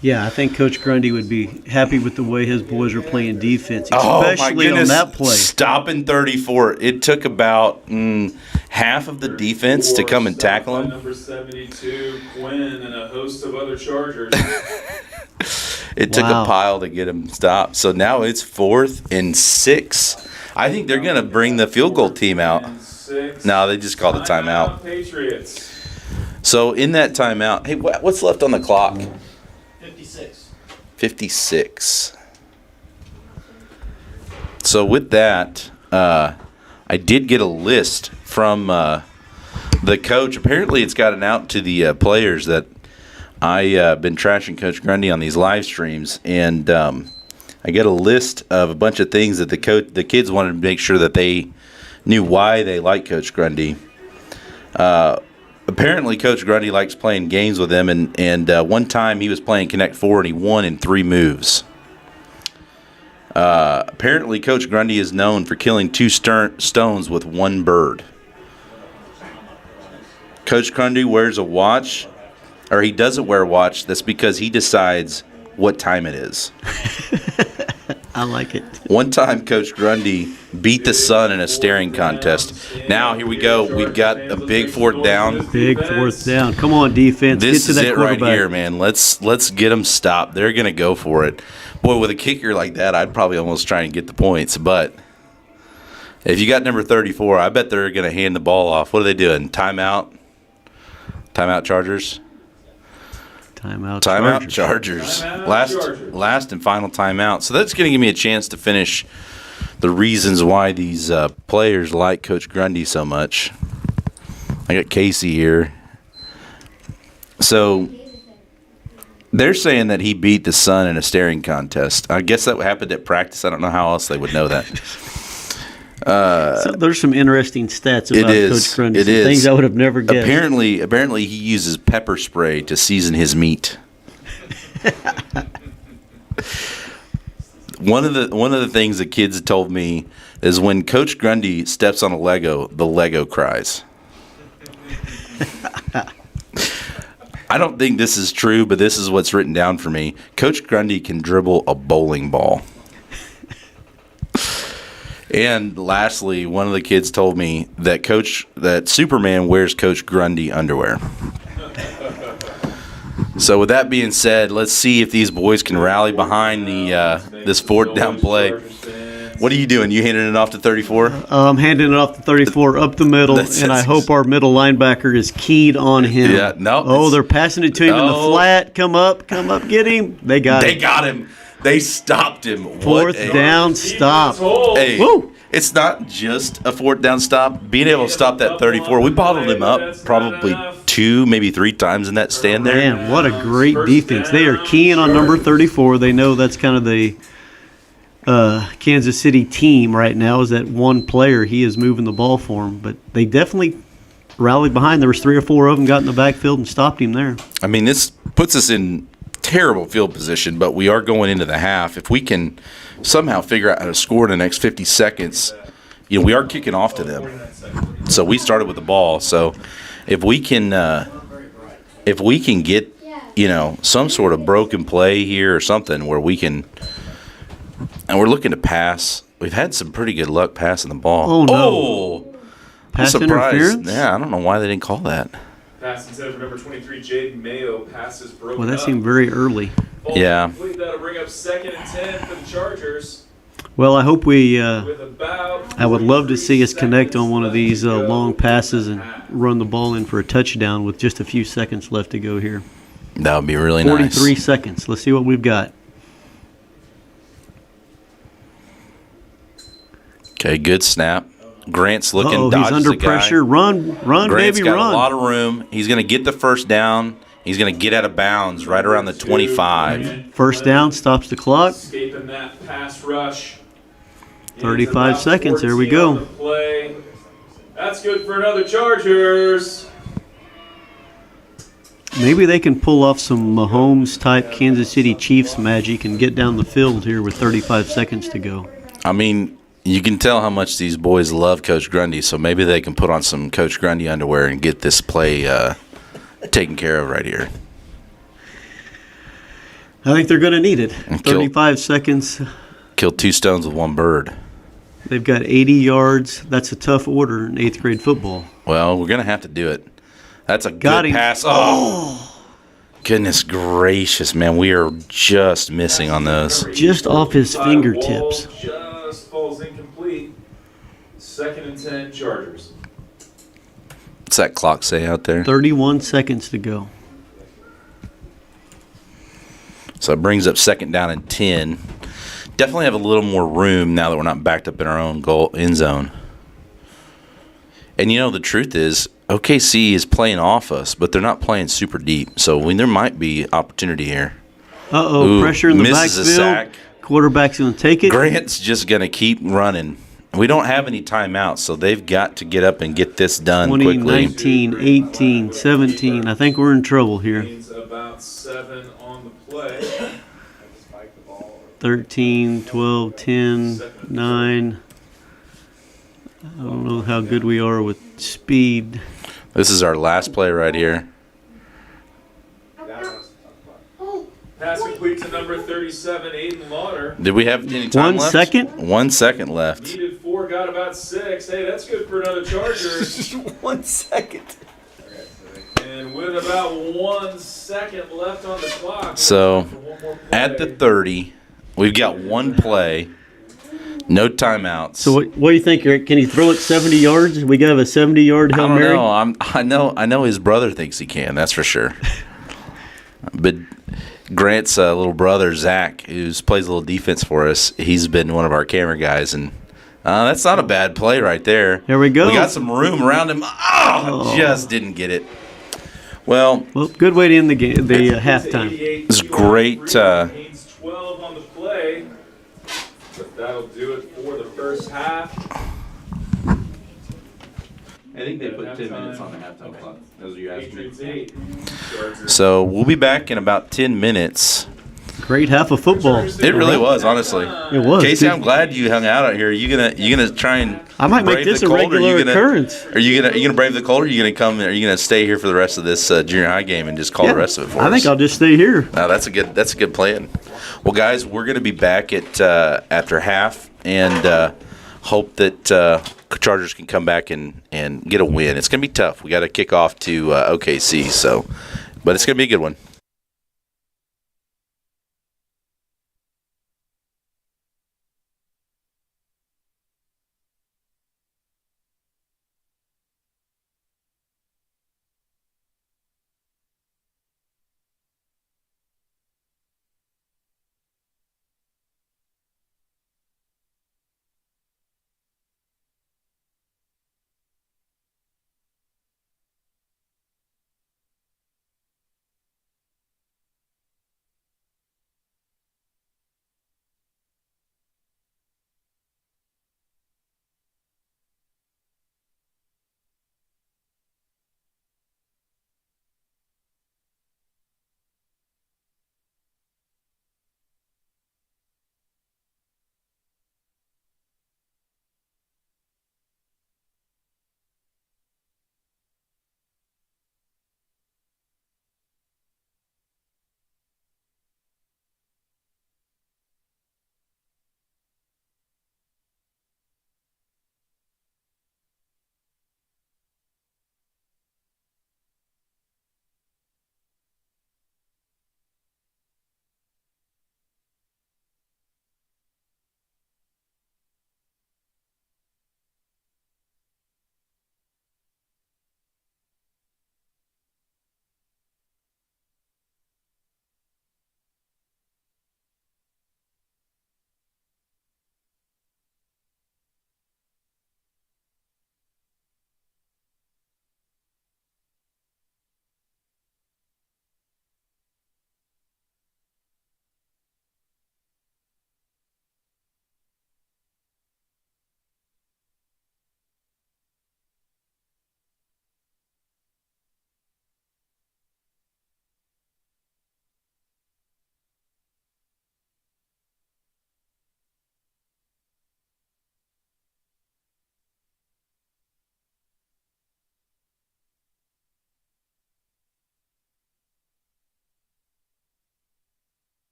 Yeah, I think Coach Grundy would be happy with the way his boys are playing defense,
Oh, my
especially
goodness.
on that play.
Stopping 34. It took about half of the defense to come and tackle him.
Number 72, Quinn, and a host of other Chargers.
It took
Wow.
a pile to get him stopped. So now it's 4th and 6. I think they're going to bring the field goal team out. No, they just called a timeout.
Patriots.
So in that timeout, hey, what's left on the clock?
56.
56. So with that, I did get a list from the coach. Apparently, it's gotten out to the players that I've been trashing Coach Grundy on these live streams, and I get a list of a bunch of things that the kids wanted to make sure that they knew why they like Coach Grundy. Apparently, Coach Grundy likes playing games with them, and one time he was playing Connect Four and he won in 3 moves. Apparently, Coach Grundy is known for killing 2 stones with 1 bird. Coach Grundy wears a watch, or he doesn't wear a watch. That's because he decides what time it is.
I like it.
One time, Coach Grundy beat the sun in a staring contest. Now, here we go. We've got a big 4th down.
Big 4th down. Come on, defense.
This
Get to
is
that
it right
quarterback.
here, man. Let's get them stopped. They're going to go for it. Boy, with a kicker like that, I'd probably almost try and get the points. But if you got number 34, I bet they're going to hand the ball off. What are they doing? Timeout? Timeout Chargers?
Timeout
Chargers. Last and final timeout. So that's going to give me a chance to finish the reasons why these players like Coach Grundy so much. I got Casey here. So they're saying that he beat the sun in a staring contest. I guess that happened at practice. I don't know how else they would know that.
So there's some interesting stats about Coach Grundy.
It is.
Things I would have never guessed.
Apparently he uses pepper spray to season his meat. One of the things the kids told me is when Coach Grundy steps on a Lego, the Lego cries. I don't think this is true, but this is what's written down for me. Coach Grundy can dribble a bowling ball. And lastly, one of the kids told me that Superman wears Coach Grundy underwear. So with that being said, let's see if these boys can rally behind this 4th down play. What are you doing? You handing it off to 34?
I'm handing it off to 34 up the middle, and I hope our middle linebacker is keyed on him.
Yeah, no.
Oh, they're passing it to him in the flat. Come up, get him. They got him.
They stopped him.
4th down stop.
Hey,
Woo!
It's not just a 4th down stop. Being able to stop that 34, we bottled him up probably 2, maybe 3 times in that stand there.
Man, what a great defense. They are keying on number 34. They know that's kind of the Kansas City team right now, is that one player. He is moving the ball for them. But they definitely rallied behind. There was 3 or 4 of them got in the backfield and stopped him there.
I mean, this puts us in terrible field position, but we are going into the half. If we can somehow figure out how to score in the next 50 seconds, we are kicking off to them. So we started with the ball. So if we can get, some sort of broken play here or something where we can, and we're looking to pass. We've had some pretty good luck passing the ball.
Oh, no. Pass interference?
Yeah, I don't know why they didn't call that.
Pass intended for number 23, Jade Mayo. Passes broken
Well, that
up.
seemed very early.
Ball
Yeah.
complete. That'll bring up 2nd and 10 for the Chargers.
Well, I hope we
With about
I would love to see us connect on one of these
43
long passes and
seconds to
run the ball in for a touchdown with just a few seconds left to go here.
That would be really
43
nice.
seconds. Let's see what we've got.
Okay, good snap. Grant's looking,
Oh,
dodges
he's under
the guy.
pressure. Run,
Grant's
baby,
got
run.
a lot of room. He's going to get the 1st down. He's going to get out of bounds right around the 25.
First down, stops the clock.
Escaping that pass rush.
35
About
seconds, there we
14
go.
on the play. That's good for another Chargers.
Maybe they can pull off some Mahomes-type Kansas City Chiefs magic and get down the field here with 35 seconds to go.
I mean, you can tell how much these boys love Coach Grundy, so maybe they can put on some Coach Grundy underwear and get this play taken care of right here.
I think they're going to need it.
And kill-
35 seconds.
Kill 2 stones with 1 bird.
They've got 80 yards. That's a tough order in 8th grade football.
Well, we're going to have to do it. That's a
Got
good
him.
pass. Oh, goodness gracious, man. We are just missing on those.
Just off his
Ball
fingertips.
just falls incomplete. 2nd and 10 Chargers.
What's that clock say out there?
31 seconds to go.
So it brings up 2nd down and 10. Definitely have a little more room now that we're not backed up in our own goal end zone. And the truth is, OKC is playing off us, but they're not playing super deep. So there might be opportunity here.
Uh-oh, pressure in the
misses a sack.
backfield. Quarterback's going to take it.
Grant's just going to keep running. We don't have any timeouts, so they've got to get up and get this done
20,
quickly.
19, 18, 17. I think we're in trouble here.
Means about 7 on the play.
13, 12, 10, 9. I don't know how good we are with speed.
This is our last play right here.
Pass complete to number 37, Aiden Lauder.
Did we have any time
1
left?
second?
1 second left.
Needed 4, got about 6. Hey, that's good for another Charger.
1 second.
And with about 1 second left on the clock.
So,
for one more play.
at the 30, we've got one play, no timeouts.
So what do you think, Eric? Can he throw it 70 yards? We got to have a 70-yard
I
Hail
don't
Mary?
know. I know his brother thinks he can. That's for sure. But Grant's little brother Zach, who plays a little defense for us, he's been one of our camera guys, and that's not a bad play right there.
Here we go.
We got some room around him. Just didn't get it. Well,
good way to end the game, the halftime.
it's great.
Gains 12 on the play. But that'll do it for the first half.
I think they put 10 minutes on the halftime clock. Those are you asking me.
Patriots 8. Chargers.
So we'll be back in about 10 minutes.
Great half of football.
It really was, honestly.
It was.
Casey, I'm glad you hung out here. You gonna try and
I might make
brave
this
the
a
cold, or
regular
you gonna-
occurrence.
Are you gonna brave the cold, or are you gonna come? Are you gonna stay here for the rest of this junior high game and just call the rest of it for us?
I think I'll just stay here.
No, that's a good plan. Well, guys, we're gonna be back at after half, and hope that Chargers can come back and get a win. It's gonna be tough. We got to kick off to OKC, but it's gonna be a good one.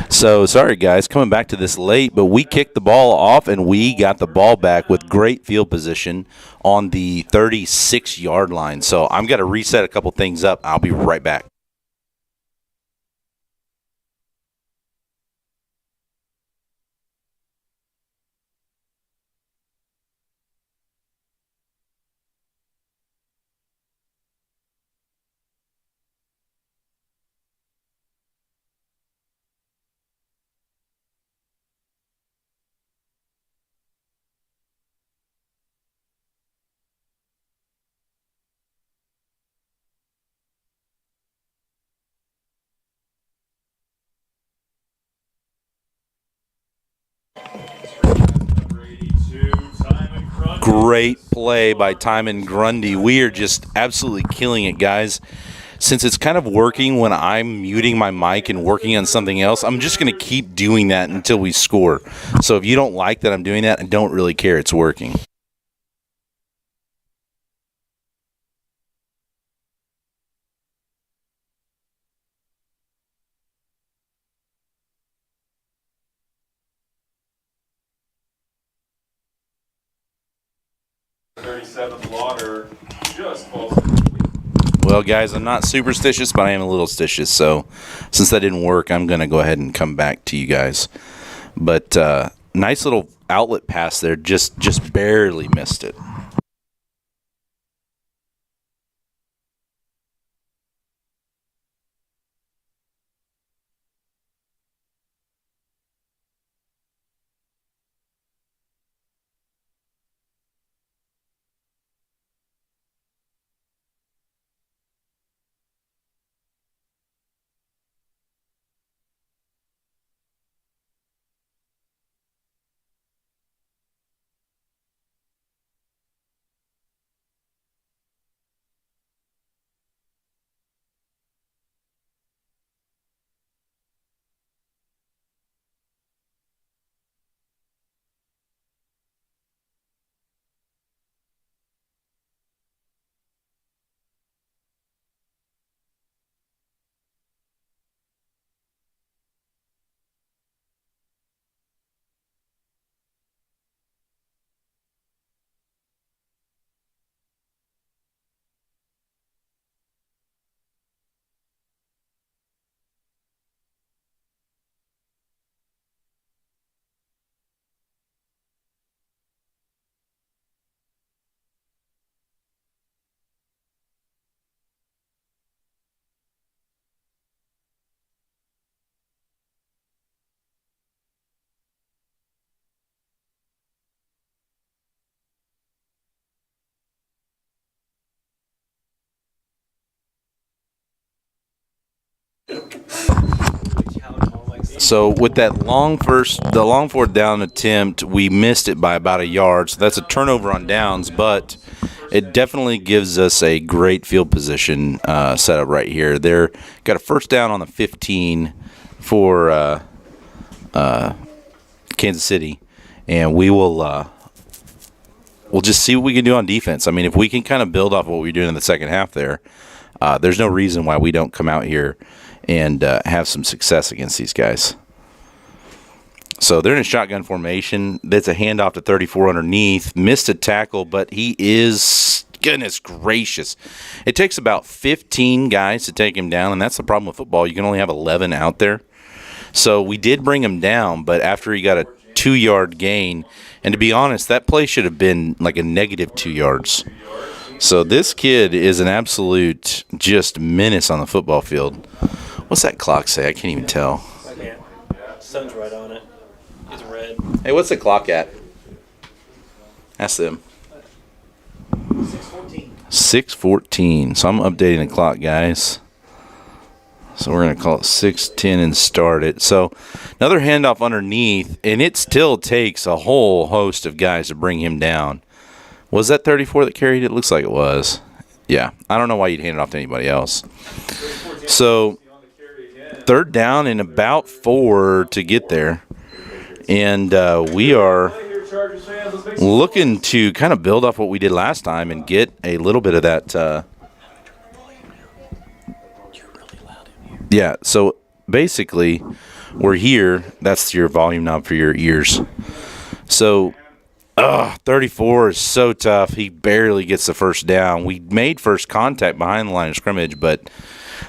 So, sorry guys, coming back to this late, but we kicked the ball off and we got the ball back with great field position on the 36-yard line. So, I'm going to reset a couple things up. I'll be right back. Great play by Timon Grundy. We are just absolutely killing it, guys. Since it's kind of working when I'm muting my mic and working on something else, I'm just going to keep doing that until we score. So if you don't like that I'm doing that, I don't really care. It's working. Well, guys, I'm not superstitious, but I am a little stitious. So since that didn't work, I'm going to go ahead and come back to you guys. But nice little outlet pass there. Just barely missed it. So with that long fourth down attempt, we missed it by about a yard. So that's a turnover on downs, but it definitely gives us a great field position setup right here. They're got a first down on the 15 for Kansas City, and we'll just see what we can do on defense. I mean, if we can kind of build off what we're doing in the second half there, there's no reason why we don't come out here and have some success against these guys. So they're in a shotgun formation. That's a handoff to 34 underneath. Missed a tackle, but he is, goodness gracious. It takes about 15 guys to take him down, and that's the problem with football. You can only have 11 out there. So we did bring him down, but after he got a 2-yard gain, and to be honest, that play should have been like a negative 2 yards. So this kid is an absolute just menace on the football field. What's that clock say? I can't even tell.
I can't. Sun's right on it. It's red.
Hey, what's the clock at? Ask them.
6:14.
6:14. So I'm updating the clock, guys. So we're going to call it 6:10 and start it. So another handoff underneath, and it still takes a whole host of guys to bring him down. Was that 34 that carried it? Looks like it was. Yeah. I don't know why you'd hand it off to anybody else. So third down and about 4 to get there. And we are looking to kind of build off what we did last time and get a little bit of that. Yeah, so basically, we're here. That's your volume knob for your ears. So, 34 is so tough. He barely gets the first down. We made first contact behind the line of scrimmage, but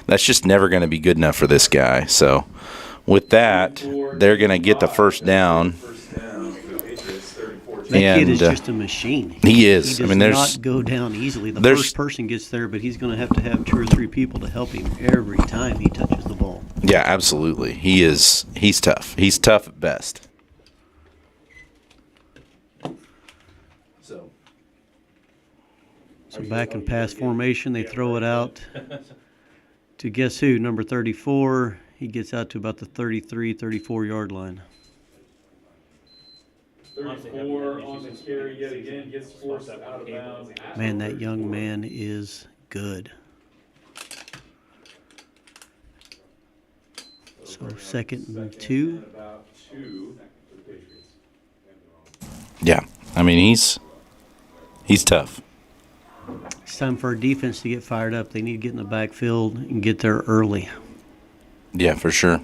that's just never going to be good enough for this guy. So, with that, they're going to get the first down.
That kid is just a machine.
He is.
He does not go down easily. The first person gets there, but he's going to have 2 or 3 people to help him every time he touches the ball.
Yeah, absolutely. He is. He's tough. He's tough at best.
So back in pass formation, they throw it out to guess who? Number 34. He gets out to about the 33, 34-yard line.
34 on the carry yet again, gets forced out of bounds.
Man, that young man is good. So 2nd and 2.
Yeah, I mean he's tough.
It's time for our defense to get fired up. They need to get in the backfield and get there early.
Yeah, for sure.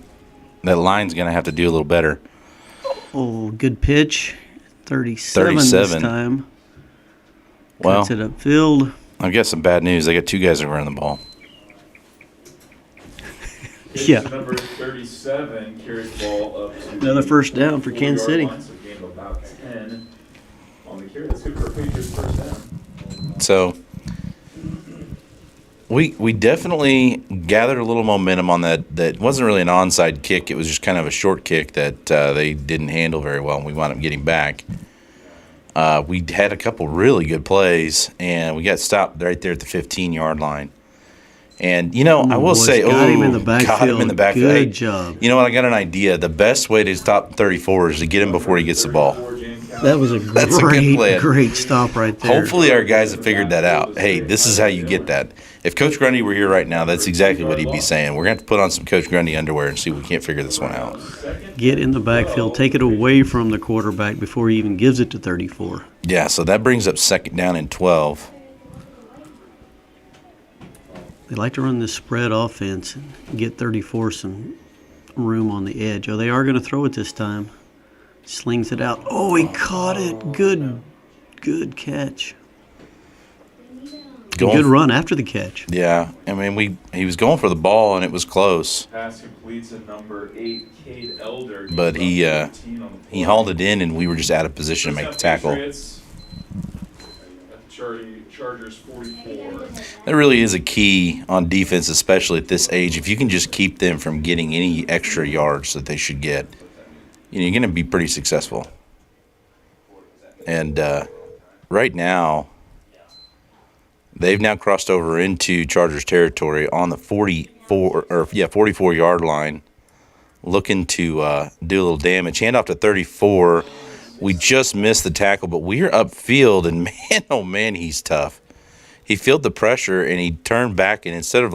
That line's going to have to do a little better.
Oh, good pitch. 37 this time.
Well,
cuts it upfield.
I've got some bad news. They got 2 guys that run the ball.
Yeah.
Number 37 carries the ball up to
Another first down for Kansas City.
line, so gain of about 10 on the carry. That's good for a Patriots first down.
So we definitely gathered a little momentum on that. That wasn't really an onside kick. It was just kind of a short kick that they didn't handle very well, and we wound up getting back. We had a couple really good plays, and we got stopped right there at the 15-yard line. And, I will say,
got him in the backfield.
Got him in the backfield.
Good
Hey,
job.
You know what? I got an idea. The best way to stop 34 is to get him before he gets the ball.
That was a
That's a good plan.
great stop right there.
Hopefully our guys have figured that out. Hey, this is how you get that. If Coach Grundy were here right now, that's exactly what he'd be saying. We're going to have to put on some Coach Grundy underwear and see if we can't figure this one out.
Get in the backfield. Take it away from the quarterback before he even gives it to 34.
Yeah, so that brings up 2nd down and 12.
They like to run this spread offense and get 34 some room on the edge. Oh, they are going to throw it this time. Slings it out. Oh, he caught it. Good catch. Good run after the catch.
Yeah, I mean, he was going for the ball, and it was close.
Pass completes at number 8, Cade Elder.
But he hauled it in, and we were just out of position to make the tackle.
Chargers 44.
That really is a key on defense, especially at this age. If you can just keep them from getting any extra yards that they should get, you're going to be pretty successful. And right now, they've now crossed over into Chargers territory on the 44-yard line, looking to do a little damage. Hand off to 34. We just missed the tackle, but we're upfield, and man, oh man, he's tough. He felt the pressure, and he turned back, and instead of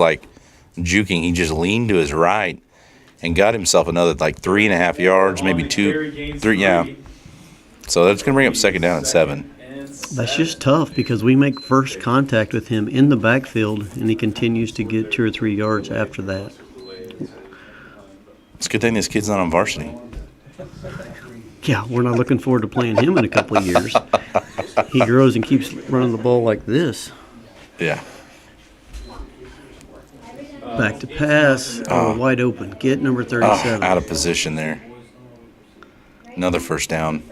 juking, he just leaned to his right and got himself another 3.5 yards, maybe 2, 3. Yeah. So that's going to bring up 2nd down and 7.
That's just tough because we make first contact with him in the backfield, and he continues to get 2 or 3 yards after that.
It's a good thing this kid's not on varsity.
Yeah, we're not looking forward to playing him in a couple of years. He grows and keeps running the ball like this.
Yeah.
Back to pass. Wide open. Get number 37.
Out of position there. Another first down.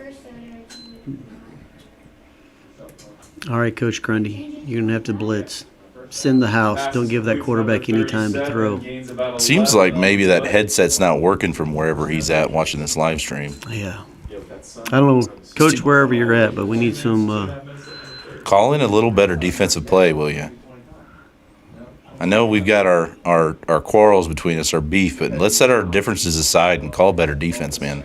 All right, Coach Grundy, you're going to have to blitz. Send the house. Don't give that quarterback any time to throw.
Seems like maybe that headset's not working from wherever he's at watching this live stream.
Yeah. I don't know, Coach, wherever you're at, but we need some
call in a little better defensive play, will you? I know we've got our quarrels between us, our beef, but let's set our differences aside and call better defense, man.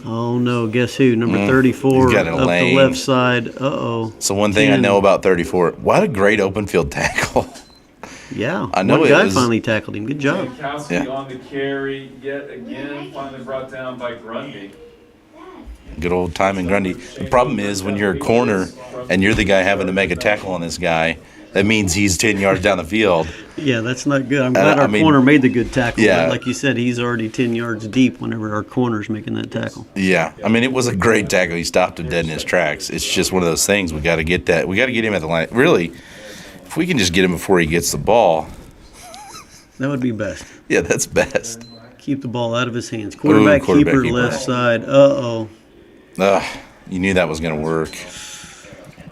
Oh, no, guess who? Number 34
got
up
a lane.
the left side. Uh-oh.
So one thing I know about 34, what a great open field tackle.
Yeah,
I know
one
it
guy
was,
finally tackled him. Good job.
Jankowski on the carry yet again, finally brought down by Grundy.
Good old time in Grundy. The problem is when you're a corner and you're the guy having to make a tackle on this guy, that means he's 10 yards down the field.
Yeah, that's not good. I'm glad our
I mean,
corner made the good tackle.
yeah.
But like you said, he's already 10 yards deep whenever our corner's making that tackle.
Yeah, I mean, it was a great tackle. He stopped him dead in his tracks. It's just one of those things. We got to get that. We got to get him at the line. Really, if we can just get him before he gets the ball,
That would be best.
yeah, that's best.
Keep the ball out of his hands. Quarterback keeper, left side. Uh-oh.
You knew that was going to work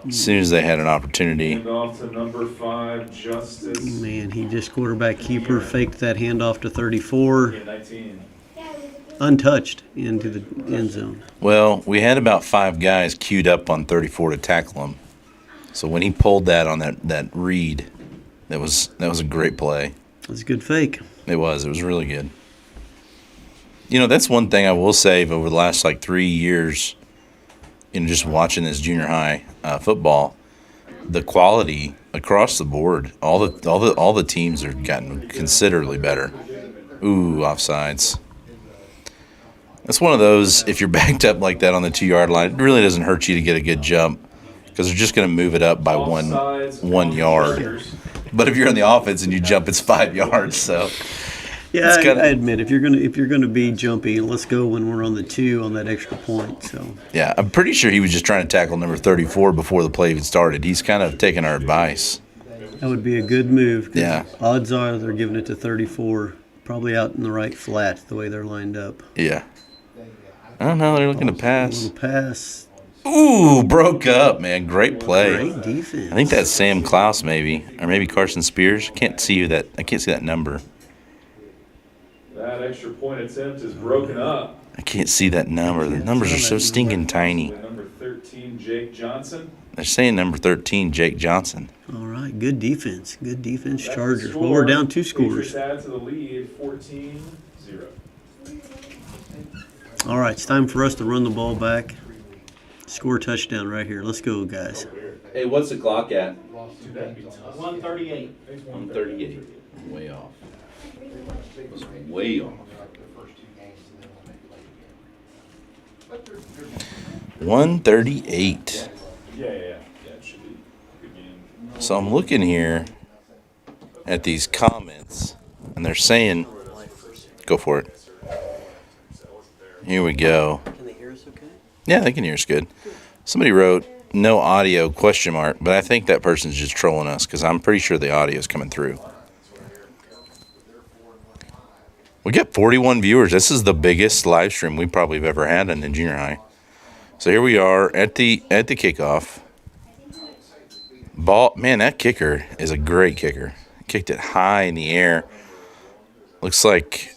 as soon as they had an opportunity.
Handoff to number 5, Justice.
Man, he just quarterback keeper faked that handoff to 34.
19.
Untouched into the end zone.
Well, we had about 5 guys queued up on 34 to tackle him. So when he pulled that on that read, that was a great play.
That's a good fake.
It was really good. You know, that's one thing I will say over the last 3 years, just watching this junior high football, the quality across the board, all the teams are gotten considerably better. Ooh, offsides. That's one of those, if you're backed up like that on the 2-yard line, it really doesn't hurt you to get a good jump because they're just going to move it up by one yard. But if you're on the offense and you jump, it's 5 yards. So
yeah, I admit if you're gonna be jumpy, let's go when we're on the 2 on that extra point. So
yeah, I'm pretty sure he was just trying to tackle number 34 before the play even started. He's kind of taking our advice.
that would be a good move. 'Cause
Yeah.
odds are they're giving it to 34, probably out in the right flat the way they're lined up.
Yeah. I don't know. They're looking to pass.
Little pass.
Ooh, broke up, man. Great play.
Great defense.
I think that's Sam Klaus, maybe, or maybe Carson Spears. I can't see that number.
That extra point attempt is broken up.
I can't see that number. The numbers are so stinking tiny.
Number 13, Jake Johnson.
They're saying number 13, Jake Johnson.
All right, good defense. Good defense,
That's the
Chargers.
score.
Well, we're down 2 scores.
Patriots add to the lead, 14-0.
All right, it's time for us to run the ball back. Score a touchdown right here. Let's go, guys.
Hey, what's the clock at?
138.
138. Way off. It was way off. 138.
Yeah, it should be a good game.
So I'm looking here at these comments, and they're saying, go for it. Here we go.
Can they hear us okay?
Yeah, they can hear us good. Somebody wrote, no audio, ? But I think that person's just trolling us because I'm pretty sure the audio is coming through. We got 41 viewers. This is the biggest live stream we probably have ever had in the junior high. So here we are at the kickoff. Ball, man, that kicker is a great kicker. Kicked it high in the air. Looks like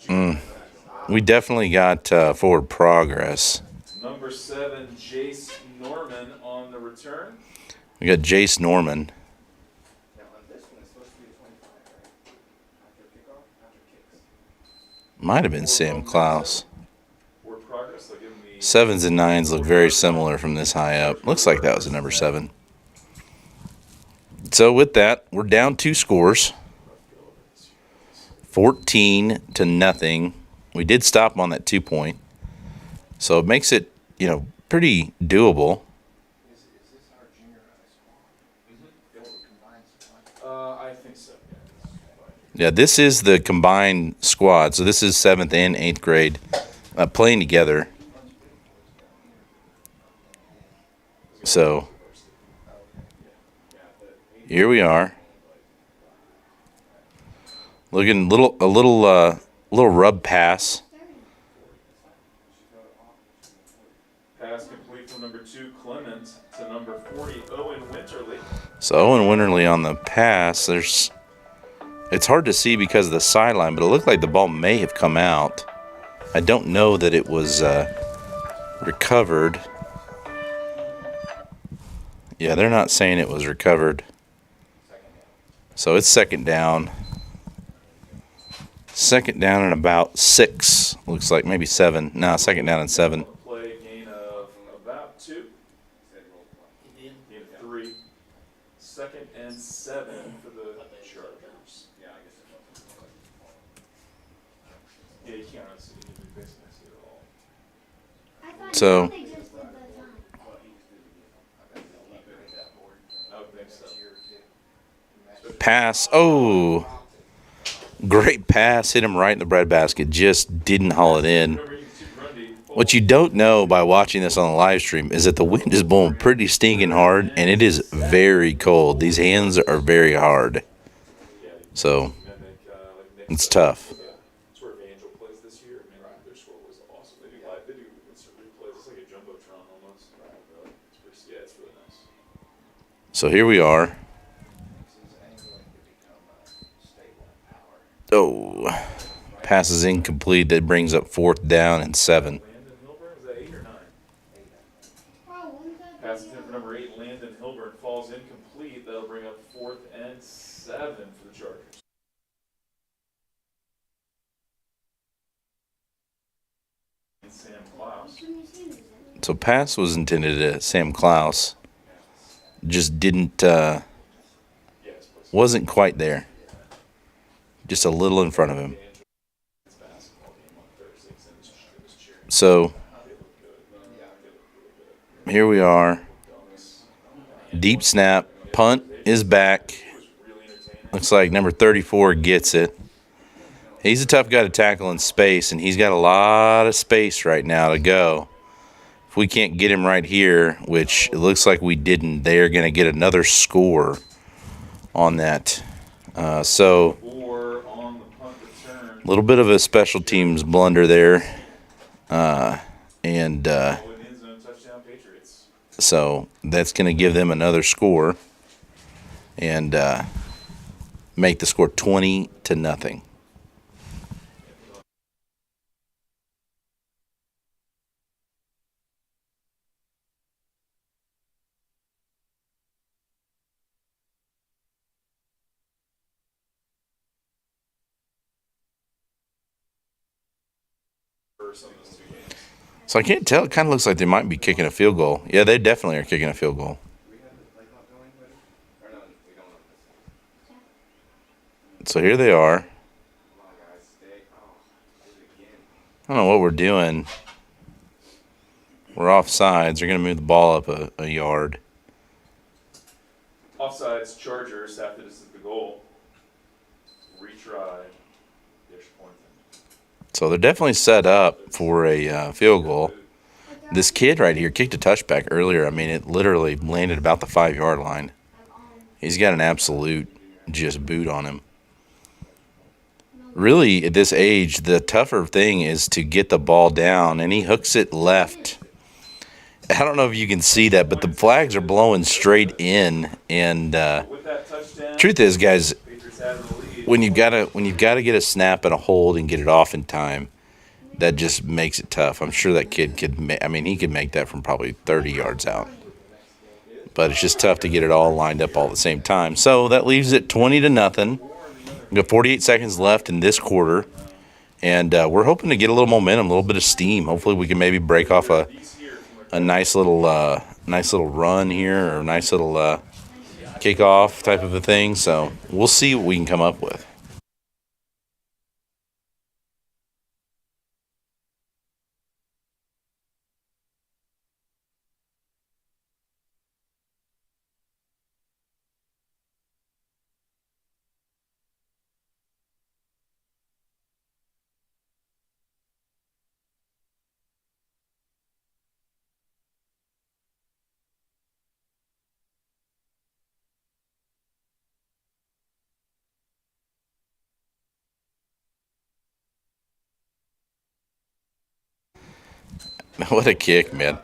we definitely got forward progress.
Number 7, Jace Norman on the return.
We got Jace Norman. Might have been Sam Klaus.
Forward progress, they'll give him the
7s and 9s look very similar from this high up. Looks like that was a number 7. So with that, we're down 2 scores. 14-0. We did stop on that 2 point. So it makes it, pretty doable.
I think so.
Yeah, this is the combined squad. So this is 7th and 8th grade playing together. So here we are. Looking a little rub pass.
Pass complete from number 2, Clement, to number 40, Owen Winterly.
So Owen Winterly on the pass. It's hard to see because of the sideline, but it looked like the ball may have come out. I don't know that it was recovered. Yeah, they're not saying it was recovered. So it's 2nd down. 2nd down and about 6. Looks like maybe 7. No, 2nd down and 7.
Play gain of about 2. Gain of 3. 2nd and 7 for the Chargers. Yeah, you can't see any business at all.
So
I would think so.
pass. Oh, great pass. Hit him right in the breadbasket. Just didn't haul it in. What you don't know by watching this on the live stream is that the wind is blowing pretty stinking hard, and it is very cold. These hands are very hard. So, it's tough.
That's where Evangel plays this year. I mean, their score was awesome. They do instant replays. It's like a jumbotron almost. It's really nice.
So here we are. Oh, pass is incomplete. That brings up 4th down and 7.
Landon Hilburn, is that 8 or 9? Passes in for number 8. Landon Hilburn falls incomplete. That'll bring up 4th and 7 for the Chargers. And Sam Klaus.
So pass was intended at Sam Klaus. Just didn't, wasn't quite there. Just a little in front of him. So, here we are. Deep snap. Punt is back. Looks like number 34 gets it. He's a tough guy to tackle in space, and he's got a lot of space right now to go. If we can't get him right here, which it looks like we didn't, they're going to get another score on that. So, a little bit of a special teams blunder there. So that's going to give them another score and make the score 20-0. So I can't tell. It kind of looks like they might be kicking a field goal. Yeah, they definitely are kicking a field goal. So here they are. I don't know what we're doing. We're offsides. They're going to move the ball up a yard.
Offsides, Chargers after this is the goal. Retry.
So they're definitely set up for a field goal. This kid right here kicked a touchback earlier. I mean, it literally landed about the 5-yard line. He's got an absolute just boot on him. Really, at this age, the tougher thing is to get the ball down, and he hooks it left. I don't know if you can see that, but the flags are blowing straight in. And truth is, guys, when you've got to get a snap and a hold and get it off in time, that just makes it tough. I'm sure that kid could. He could make that from probably 30 yards out. But it's just tough to get it all lined up all at the same time. So that leaves it 20-0. We've got 48 seconds left in this quarter, and we're hoping to get a little momentum, a little bit of steam. Hopefully, we can maybe break off a nice little run here, or a nice little kickoff type of a thing. So we'll see what we can come up with. What a kick, man.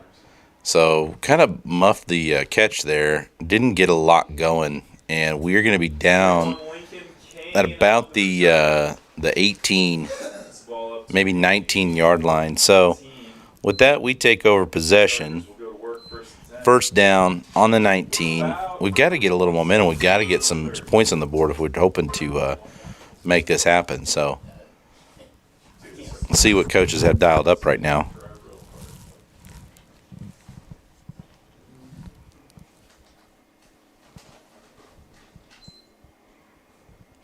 So kind of muffed the catch there. Didn't get a lot going. And we're going to be down at about the 18, maybe 19-yard line. So with that, we take over possession. First down on the 19. We've got to get a little momentum. We've got to get some points on the board if we're hoping to make this happen. So let's see what coaches have dialed up right now.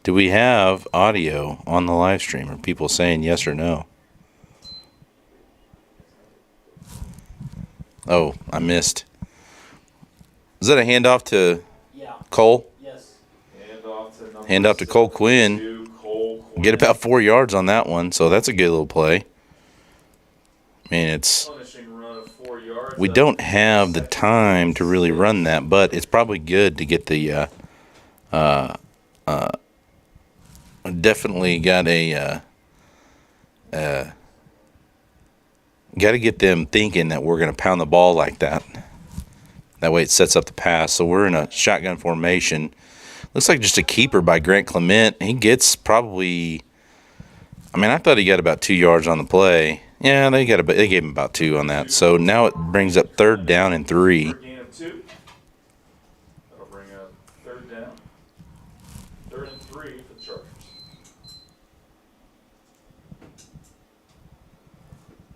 Do we have audio on the live stream? Are people saying yes or no? Oh, I missed. Is that a handoff to
Yeah.
Cole?
Yes.
Handoff to number
Hand off to Cole Quinn.
72, Cole Quinn.
Get about 4 yards on that one, so that's a good little play. I mean, it's
Punishing run of 4 yards.
we don't have the time to really run that, but it's probably good to get the definitely got a got to get them thinking that we're going to pound the ball like that. That way it sets up the pass. So we're in a shotgun formation. Looks like just a keeper by Grant Clement. He gets probably, I mean, I thought he got about 2 yards on the play. Yeah, they gave him about 2 on that. So now it brings up 3rd down and 3.
Gain of 2. That'll bring up 3rd down. 3rd and 3 for the Chargers.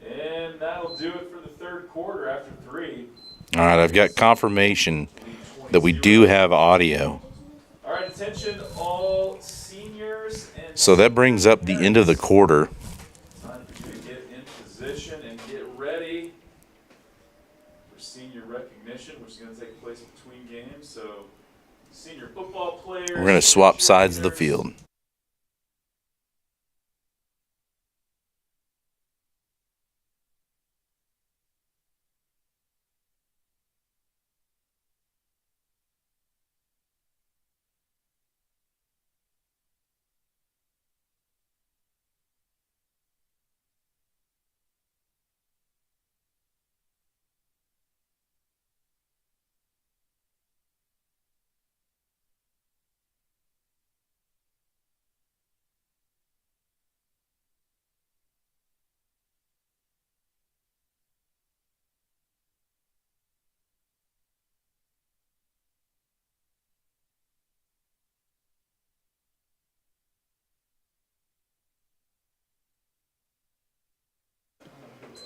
And that'll do it for the 3rd quarter after 3.
All right, I've got confirmation that we do have audio.
All right, attention all seniors and
So that brings up the end of the quarter.
time for you to get in position and get ready for senior recognition, which is going to take place between games. So, senior football players.
We're going to swap sides of the field.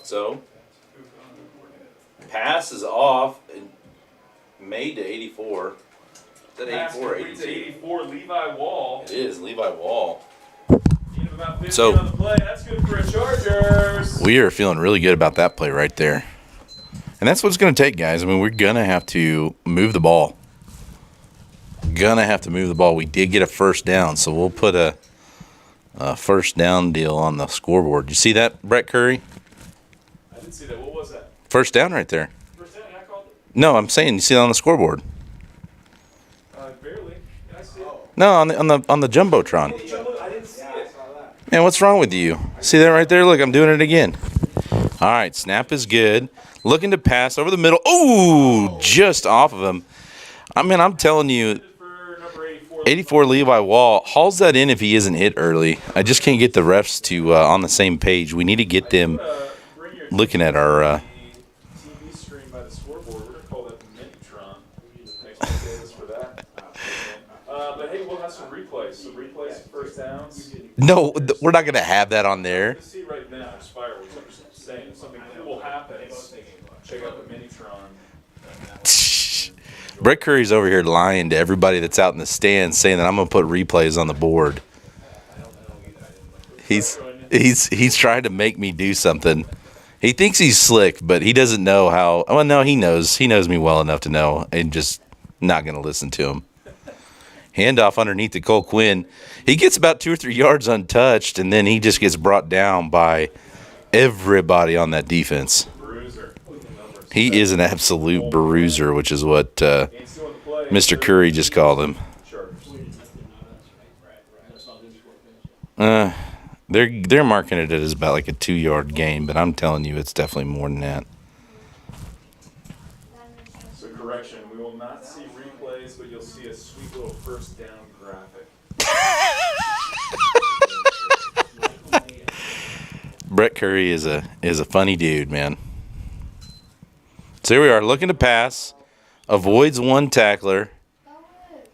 So, pass is off and made to 84. Is that
Pass
84 or
complete to
82?
84, Levi Wall.
It is, Levi Wall.
Gain of about 50
So-
on the play. That's good for a Chargers.
We are feeling really good about that play right there. And that's what it's going to take, guys. I mean, we're going to have to move the ball. We did get a 1st down, so we'll put a 1st down deal on the scoreboard. You see that, Brett Curry?
I didn't see that. What was that?
1st down right there.
First down, I called it?
No, I'm saying you see that on the scoreboard.
Barely. Did I see it?
No, on the jumbotron.
I didn't see it.
Man, what's wrong with you? See that right there? Look, I'm doing it again. All right, snap is good. Looking to pass over the middle. Ooh, just off of him. I mean, I'm telling you,
For number 84.
84 Levi Wall hauls that in if he isn't hit early. I just can't get the refs to on the same page. We need to get them
Bring your
looking at our.
TV screen by the scoreboard. We're going to call that the Minitron. Thanks for saying this for that. But hey, we'll have some replays. Some replays, 1st downs.
No, we're not going to have that on there.
You see right now, there's fireworks. I'm just saying, if something cool happens, check out the Minitron.
Brett Curry's over here lying to everybody that's out in the stands, saying that I'm going to put replays on the board. He's trying to make me do something. He thinks he's slick, but he doesn't know how. Well, no, he knows. He knows me well enough to know, and just not going to listen to him. Handoff underneath to Cole Quinn. He gets about 2 or 3 yards untouched, and then he just gets brought down by everybody on that defense.
Bruiser.
He is an absolute bruiser, which is what Mr. Curry just called him. They're marking it as about like a 2-yard gain, but I'm telling you, it's definitely more than that.
So correction, we will not see replays, but you'll see a sweet little 1st down graphic.
Brett Curry is a funny dude, man. So here we are, looking to pass, avoids one tackler,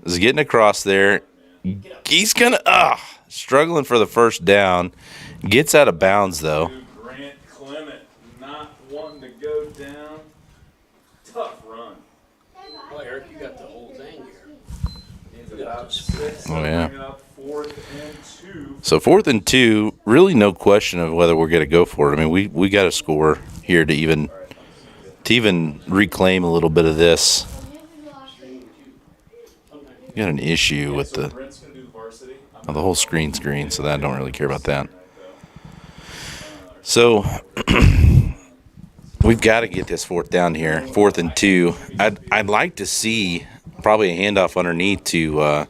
is getting across there. He's gonna struggling for the 1st down, gets out of bounds though.
Grant Clement not wanting to go down. Tough run.
Well, Eric, you got the whole thing here.
Gains about 6.
Oh, yeah.
Bring it up 4th and 2.
So 4th and 2, really no question of whether we're gonna go for it. I mean, we got to score here to even reclaim a little bit of this. Got an issue with
So
the.
Brent's gonna do
Oh, the whole screen's green, so that I don't really care about that. So we've got to get this fourth down here, 4th and 2. I'd like to see probably a handoff underneath to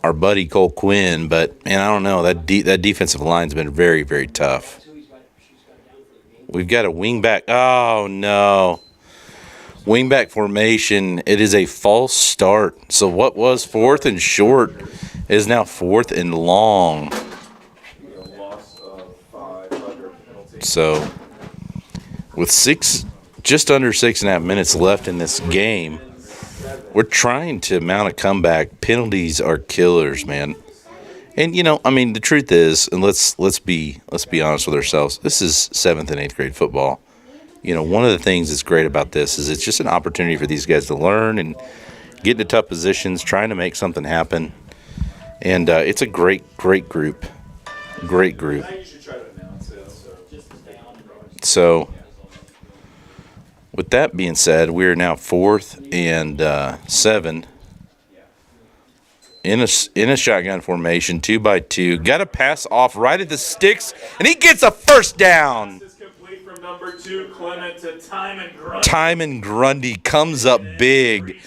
our buddy Cole Quinn, but man, I don't know. That defensive line's been very, very tough. We've got a wingback. Oh no, wingback formation. It is a false start. So what was 4th and short is now 4th and long. So with just under 6.5 minutes left in this game, we're trying to mount a comeback. Penalties are killers, man. And I mean, the truth is, and let's be honest with ourselves. This is 7th and 8th grade football. One of the things that's great about this is it's just an opportunity for these guys to learn and get into tough positions, trying to make something happen. And it's a great group. Great group. So, with that being said, we are now 4th and 7 in a shotgun formation, 2-by-2. Got a pass off right at the sticks, and he gets a first down.
This is complete from number 2, Clement, to
Timon Grundy comes up big,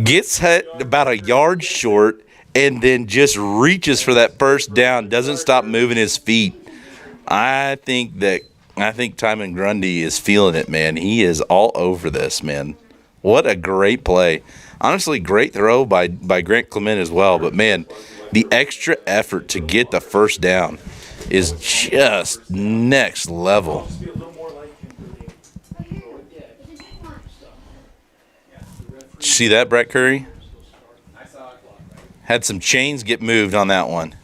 gets hit about a yard short, and then just reaches for that first down. Doesn't stop moving his feet. I think Timon Grundy is feeling it, man. He is all over this, man. What a great play. Honestly, great throw by Grant Clement as well. But, man, the extra effort to get the first down is just next level. See that, Brett Curry? Had some chains get moved on that one.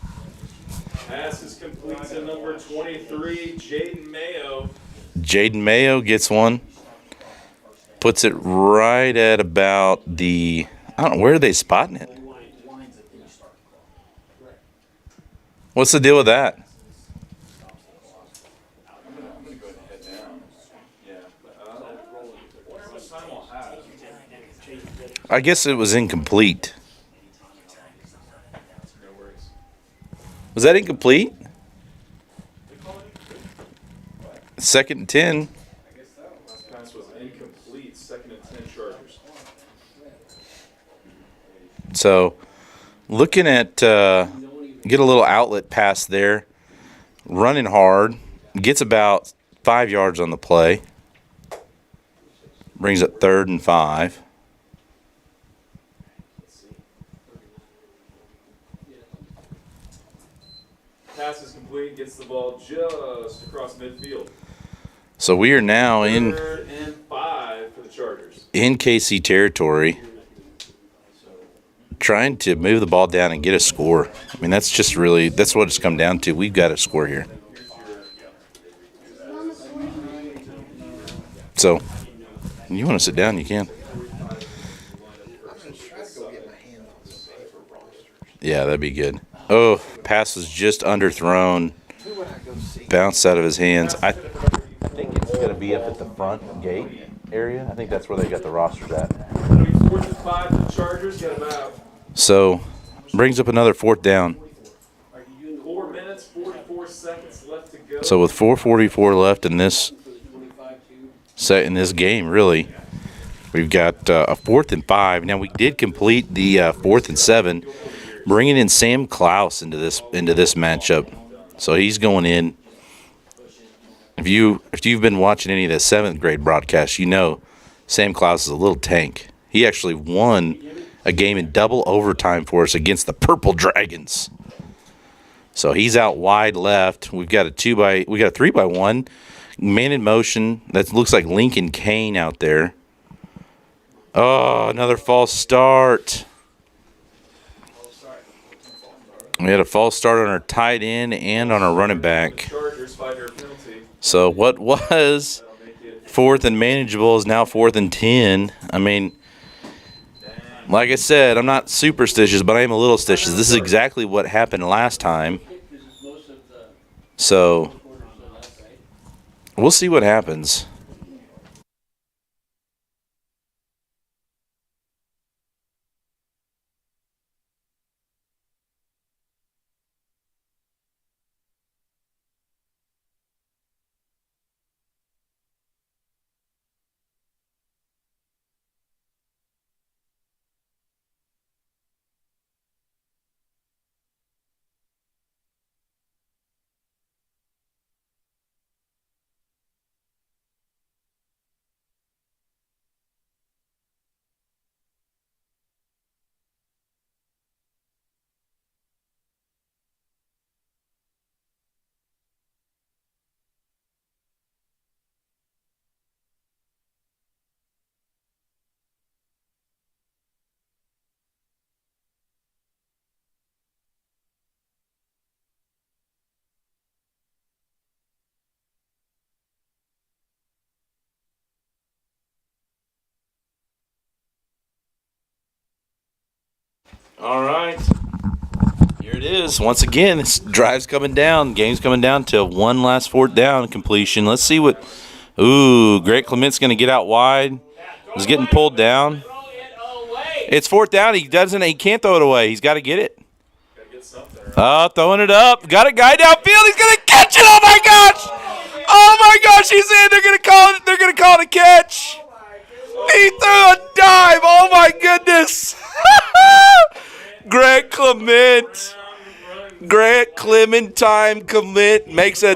Pass is complete to number 23, Jaden Mayo.
Jaden Mayo gets one. Puts it right at about the, I don't know, where are they spotting it? What's the deal with that?
I'm gonna go ahead and head down. Yeah. Wonder how much time we'll have.
I guess it was incomplete.
No worries.
Was that incomplete? 2nd and 10.
I guess that last pass was incomplete. 2nd and 10 Chargers.
So, looking at get a little outlet pass there, running hard, gets about 5 yards on the play, brings it 3rd and 5.
Pass is complete. Gets the ball just across midfield.
So we are now in
3rd and 5 for the Chargers.
in KC territory, trying to move the ball down and get a score. I mean, that's what it's come down to. We've got a score here. So, you want to sit down, you can. Yeah, that'd be good. Oh, pass was just underthrown. Bounced out of his hands. I think it's going to be up at the front gate area. I think that's where they got the rosters at.
4th and 5 for the Chargers. Got about
So, brings up another 4th down.
4 minutes, 44 seconds left to go.
So with 4:44 left in this game, really, we've got a 4th and 5. Now we did complete the 4th and 7, bringing in Sam Klaus into this matchup. So he's going in. If you've been watching any of the 7th grade broadcasts, you know Sam Klaus is a little tank. He actually won a game in double overtime for us against the Purple Dragons. So he's out wide left. We've got a 3-by-1 man in motion. That looks like Lincoln Kane out there. Oh, another false start. We had a false start on our tight end and on our running back.
Chargers 5-yard penalty.
So what was 4th and manageable is now 4th and 10. I mean, like I said, I'm not superstitious, but I am a little stitious. This is exactly what happened last time. So we'll see what happens. All right. Here it is. Once again, this drive's coming down. Game's coming down to one last fourth down completion. Let's see what. Ooh, Greg Clement's going to get out wide. He's getting pulled down. It's fourth down. He can't throw it away. He's got to get it. Throwing it up. Got a guy downfield. He's going to catch it. Oh my gosh. Oh my gosh, he's in. They're going to call it. They're going to call it a catch. He threw a dive. Oh my goodness. Greg Clementine Clement makes a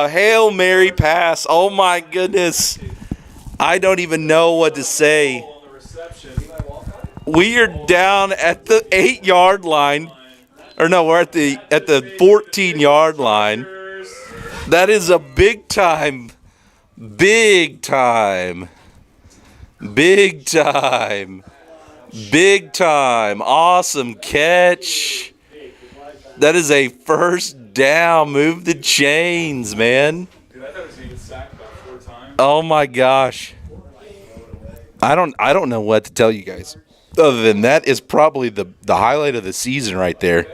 Hail Mary pass. Oh my goodness. I don't even know what to say. We are down at the 8-yard line. Or no, we're at the 14-yard line. That is a big time awesome catch. That is a first down. Move the chains, man.
Dude, I thought he was going to get sacked about 4 times.
Oh my gosh. I don't know what to tell you guys. Other than that is probably the highlight of the season right there.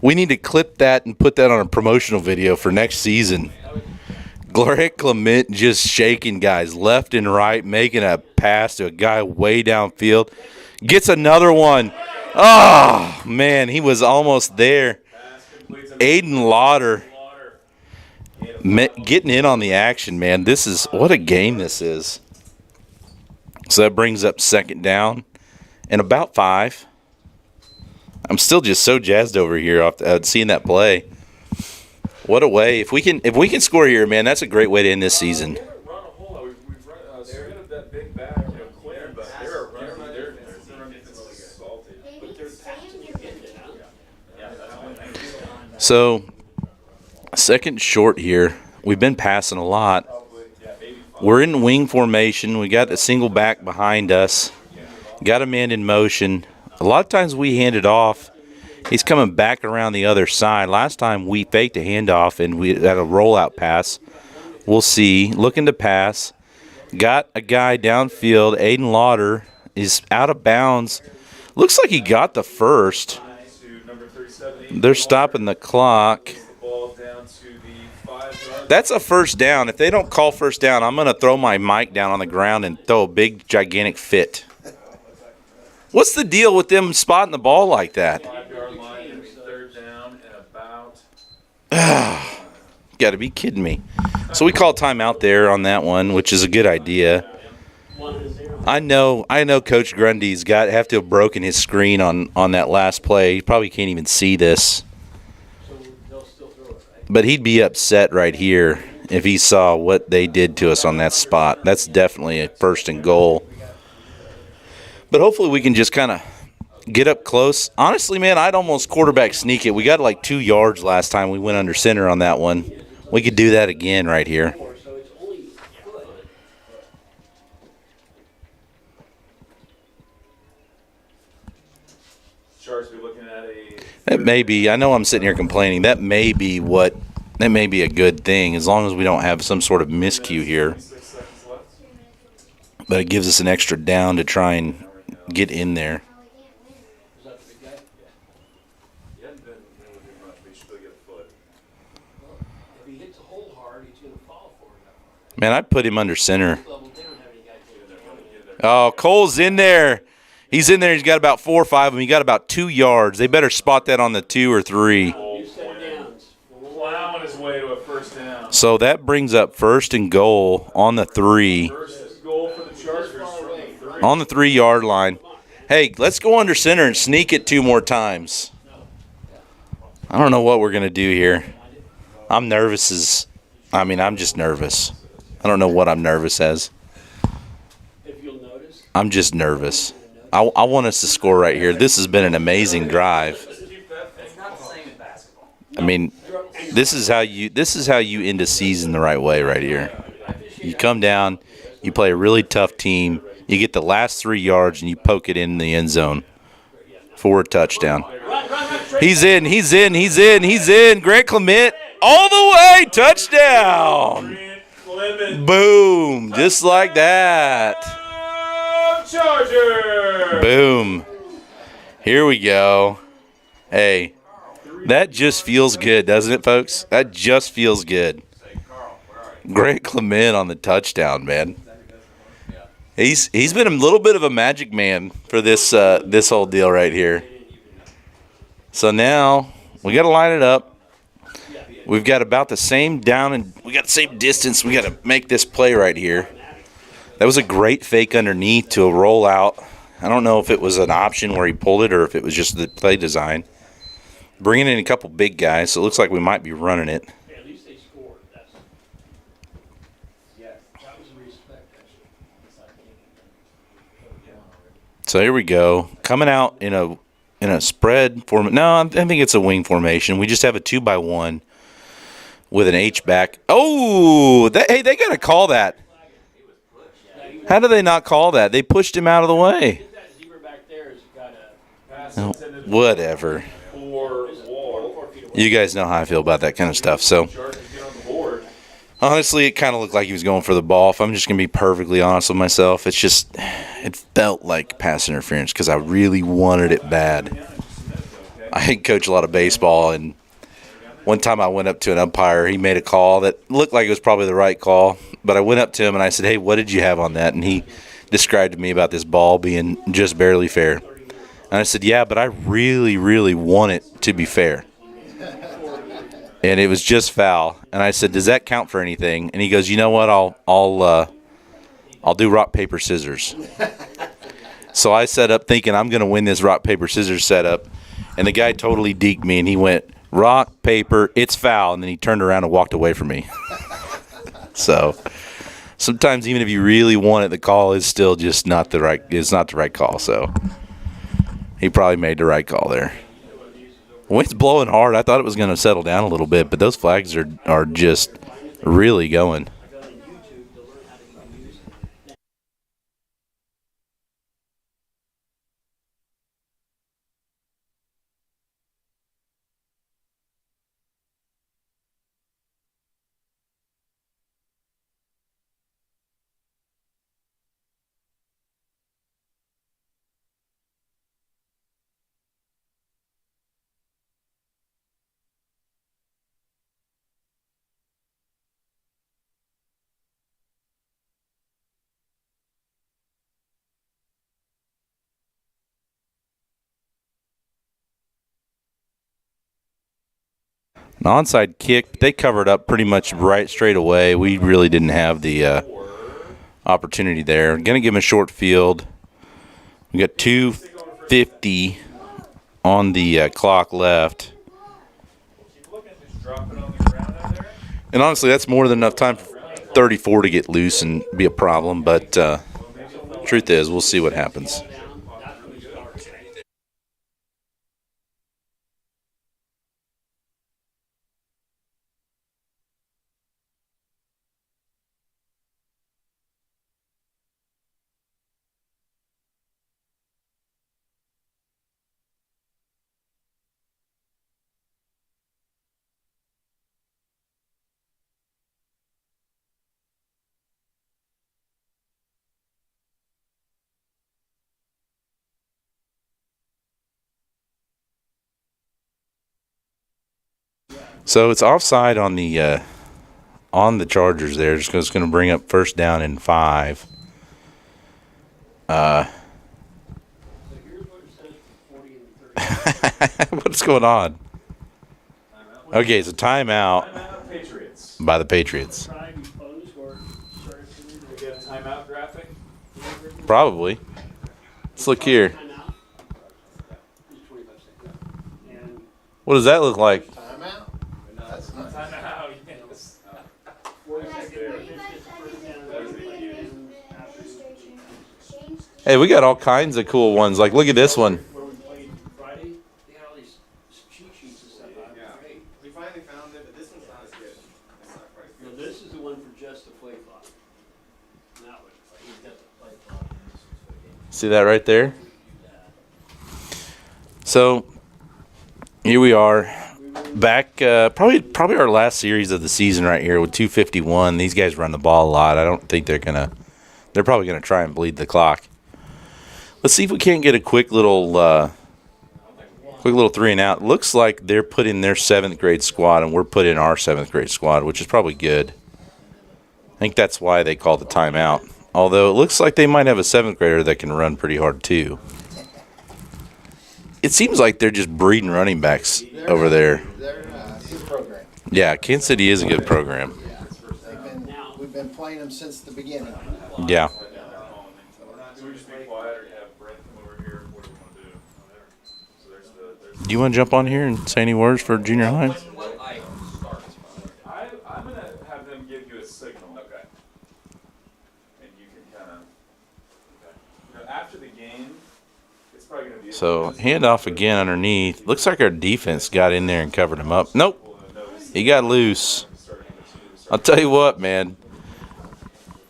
We need to clip that and put that on a promotional video for next season. Greg Clement just shaking guys left and right, making a pass to a guy way downfield. Gets another one. Oh, man, he was almost there. Aiden Lauder getting in on the action, man. What a game this is. So that brings up second down and about 5. I'm still just so jazzed over here after seeing that play. What a way! If we can score here, man, that's a great way to end this season.
Run a whole lot. We've run rid of that big back, Quinn, but they're salted.
So, second short here. We've been passing a lot. We're in wing formation. We got a single back behind us. Got a man in motion. A lot of times we hand it off. He's coming back around the other side. Last time we faked a handoff and we had a rollout pass. We'll see. Looking to pass. Got a guy downfield. Aiden Lauder is out of bounds. Looks like he got the first. They're stopping the clock. That's a first down. If they don't call first down, I'm going to throw my mic down on the ground and throw a big, gigantic fit. What's the deal with them spotting the ball like that?
5-yard line, third down, and about.
Got to be kidding me. So we call timeout there on that one, which is a good idea. I know Coach Grundy's have to have broken his screen on that last play. He probably can't even see this. But he'd be upset right here if he saw what they did to us on that spot. That's definitely a first and goal. But hopefully we can just kind of get up close. Honestly, man, I'd almost quarterback sneak it. We got like 2 yards last time we went under center on that one. We could do that again right here.
Sharks be looking at a.
That may be. I know I'm sitting here complaining. That may be a good thing as long as we don't have some sort of miscue here.
6 seconds left.
But it gives us an extra down to try and get in there.
He hadn't been able to do much, but he should get a foot.
If he hits a hole hard, he's going to fall for it.
Man, I'd put him under center.
Level, they don't have any guys doing that.
Oh, Cole's in there. He's in there. He's got about 4 or 5 of them. He got about 2 yards. They better spot that on the 2 or 3.
You set downs.
Plowing his way to a first down.
So that brings up first and goal on the 3.
First goal for the Chargers from the 3.
On the 3-yard line. Hey, let's go under center and sneak it 2 more times. I don't know what we're going to do here. I'm nervous I'm just nervous. I don't know what I'm nervous as.
If you'll notice.
I'm just nervous. I want us to score right here. This has been an amazing drive. I mean, this is how you end a season the right way right here. You come down, you play a really tough team, you get the last 3 yards and you poke it in the end zone for a touchdown. He's in. Greg Clement all the way, touchdown. Boom, just like that.
Charger.
Boom. Here we go. Hey, that just feels good, doesn't it, folks? That just feels good. Greg Clement on the touchdown, man. He's been a little bit of a magic man for this this whole deal right here. So now we got to line it up. We've got about the same down and we got the same distance. We got to make this play right here. That was a great fake underneath to a rollout. I don't know if it was an option where he pulled it or if it was just the play design. Bringing in a couple big guys, so it looks like we might be running it.
At least they scored. That was a respect, actually.
So here we go. Coming out in a spread form. No, I think it's a wing formation. We just have a 2x1 with an H back. Oh, hey, they got to call that. How do they not call that? They pushed him out of the way.
That zebra back there has got a
Oh, whatever. You guys know how I feel about that kind of stuff. So, honestly, it kind of looked like he was going for the ball. If I'm just going to be perfectly honest with myself, it felt like pass interference because I really wanted it bad. I coach a lot of baseball, and one time I went up to an umpire. He made a call that looked like it was probably the right call, but I went up to him and I said, "Hey, what did you have on that?" And he described to me about this ball being just barely fair. And I said, "Yeah, but I really, really want it to be fair." And it was just foul. And I said, "Does that count for anything?" And he goes, "You know what? I'll do rock paper scissors." So I set up thinking I'm going to win this rock paper scissors setup, and the guy totally deked me, and he went rock paper, it's foul, and then he turned around and walked away from me. So sometimes even if you really want it, the call is still just not the right. It's not the right call. So he probably made the right call there. Wind's blowing hard. I thought it was going to settle down a little bit, but those flags are just really going. An onside kick, they covered up pretty much right straight away. We really didn't have the opportunity there. Going to give him a short field. We got 2:50 on the clock left. And honestly, that's more than enough time for 34 to get loose and be a problem. But truth is, we'll see what happens. So it's offside on the Chargers there, just 'cause it's going to bring up first down and 5. What's going on? Okay, it's a timeout
Patriots.
by the Patriots.
We get a timeout graphic.
Probably. Let's look here. What does that look like?
Timeout, yes.
Hey, we got all kinds of cool ones. Like, look at this one.
where we played Friday, they had all these cheat sheets and stuff. Great.
We finally found it, but this one's not as good. It's not quite
No,
good.
this is the one for just the play clock. That one, he's got the play clock. and this one's for the game.
See that right there? So here we are, back probably our last series of the season right here with 2:51. These guys run the ball a lot. I don't think they're probably gonna try and bleed the clock. Let's see if we can't get a quick little Quick little 3 and out. Looks like they're putting their 7th grade squad, and we're putting our 7th grade squad, which is probably good. I think that's why they called the timeout. Although it looks like they might have a 7th grader that can run pretty hard too. It seems like they're just breeding running backs over there.
They're a good program.
Yeah, Kansas City is a good program.
We've been playing them since the beginning.
Yeah.
So we just be quiet or have Brent come over here? What do we want to do? So there's
Do you want to jump on here and say any words for junior high?
I'm gonna have them give you a signal. Okay. And you can kind of, after the game, it's probably gonna be.
So handoff again underneath. Looks like our defense got in there and covered him up. Nope. He got loose. I'll tell you what, man.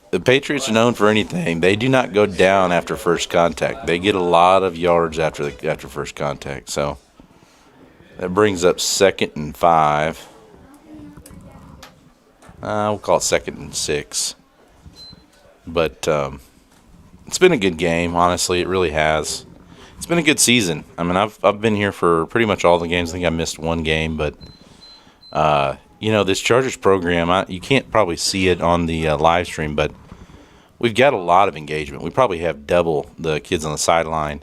The Patriots are known for anything. They do not go down after first contact. They get a lot of yards after first contact. So that brings up 2nd and 5. We'll call it 2nd and 6. But it's been a good game, honestly. It really has. It's been a good season. I mean, I've been here for pretty much all the games. I think I missed one game, but this Chargers program, you can't probably see it on the live stream, but we've got a lot of engagement. We probably have double the kids on the sideline.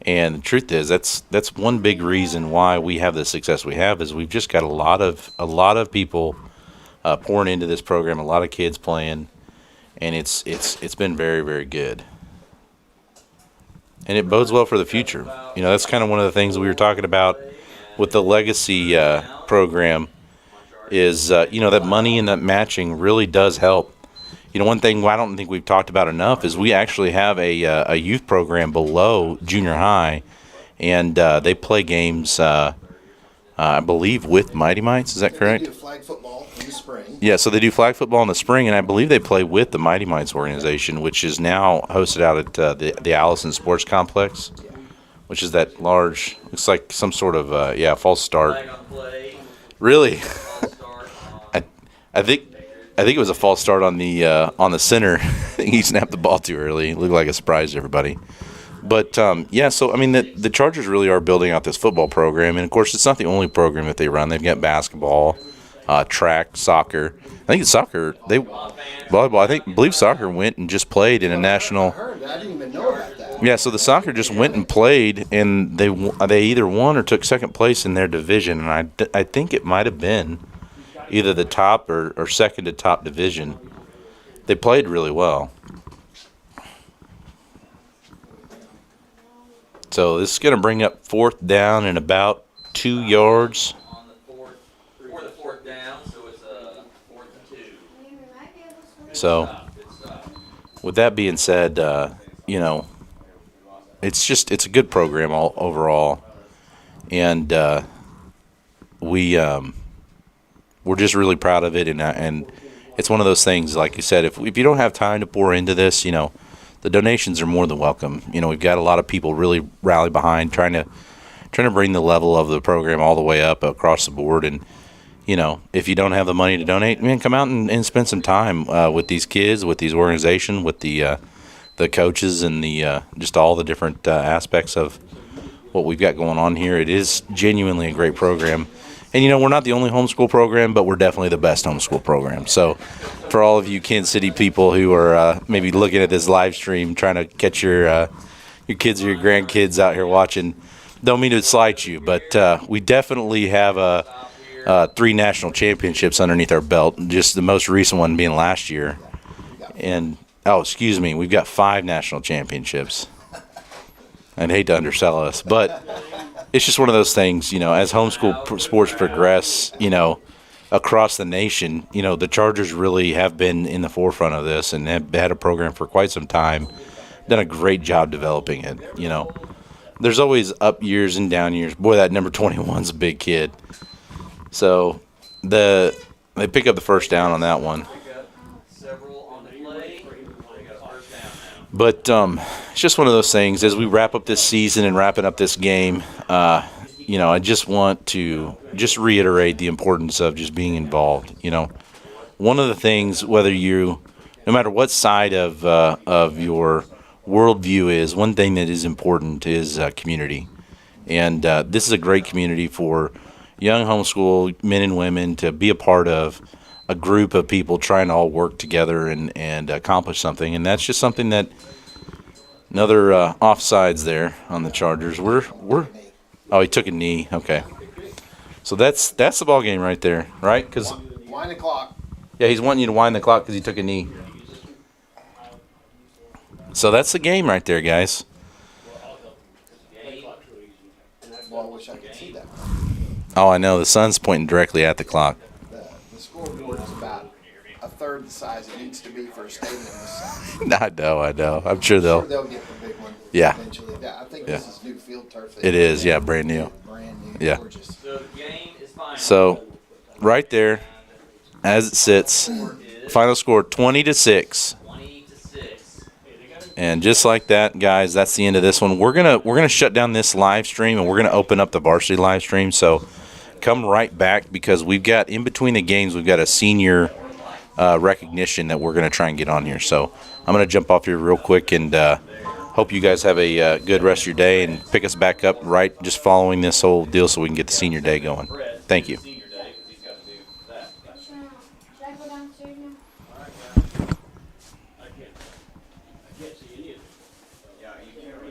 And the truth is, that's one big reason why we have the success we have is we've just got a lot of people pouring into this program, a lot of kids playing, and it's been very, very good. And it bodes well for the future. That's kind of one of the things we were talking about with the legacy program is, that money and that matching really does help. One thing I don't think we've talked about enough is we actually have a youth program below junior high, and they play games, I believe, with Mighty Mites. Is that correct?
They do flag football in the spring.
Yeah, so they do flag football in the spring, and I believe they play with the Mighty Mites organization, which is now hosted out at the Allison Sports Complex, which is that large, looks like some sort of, false start. Really? I think it was a false start on the center. I think he snapped the ball too early. It looked like a surprise to everybody. But, so, I mean, the Chargers really are building out this football program. And, of course, it's not the only program that they run. They've got basketball, track, soccer. I think it's soccer. Volleyball. I believe soccer went and just played in a national.
I didn't even know about that.
Yeah, so the soccer just went and played, and they either won or took 2nd place in their division. And I think it might have been either the top or 2nd to top division. They played really well. So this is going to bring up 4th down and about 2 yards.
On the fourth down, so it's 4th and 2.
So with that being said, it's a good program overall, and we're just really proud of it, and it's one of those things, like you said, if you don't have time to pour into this, the donations are more than welcome. We've got a lot of people really rally behind trying to bring the level of the program all the way up across the board. And if you don't have the money to donate, man, come out and spend some time with these kids, with these organizations, with the coaches, and the just all the different aspects of what we've got going on here. It is genuinely a great program. And, we're not the only homeschool program, but we're definitely the best homeschool program. So for all of you Kansas City people who are maybe looking at this live stream, trying to catch your kids or your grandkids out here watching, don't mean to slight you, but we definitely have 3 national championships underneath our belt, just the most recent one being last year. And, we've got 5 national championships. I'd hate to undersell us, but it's just one of those things, as homeschool sports progress, across the nation, the Chargers really have been in the forefront of this and have had a program for quite some time, done a great job developing it, There's always up years and down years. Boy, that number 21's a big kid. So they pick up the 1st down on that one. But it's just one of those things. As we wrap up this season and wrapping up this game, I just want to just reiterate the importance of just being involved. One of the things, no matter what side of your worldview is, one thing that is important is community. And this is a great community for young homeschool men and women to be a part of, a group of people trying to all work together and accomplish something. And that's just something that another offsides there on the Chargers. We're oh, he took a knee. Okay, so that's the ball game right there, right? Because
Wind the clock.
yeah, he's wanting you to wind the clock because he took a knee. So that's the game right there, guys.
Well, I wish I could see that.
Oh, I know. The sun's pointing directly at the clock.
The scoreboard is about a third the size it needs to be for a stadium this size.
I know. I'm sure
Sure,
they'll.
they'll get the big one.
Yeah.
Eventually. I think
Yeah.
this is new field turf.
It is, yeah, brand new.
Brand new.
Yeah.
Gorgeous.
So the game is final.
So, right there, as it sits, final score 20-6.
20-6.
And just like that, guys, that's the end of this one. We're gonna shut down this live stream and we're gonna open up the varsity live stream. So come right back because we've got in between the games we've got a senior recognition that we're gonna try and get on here. So I'm gonna jump off here real quick and hope you guys have a good rest of your day and pick us back up right just following this whole deal so we can get the senior day going. Thank you.
Senior day, because he's got to do that.
Should I go downstairs now?
I can't see any of it. Yeah, you can't really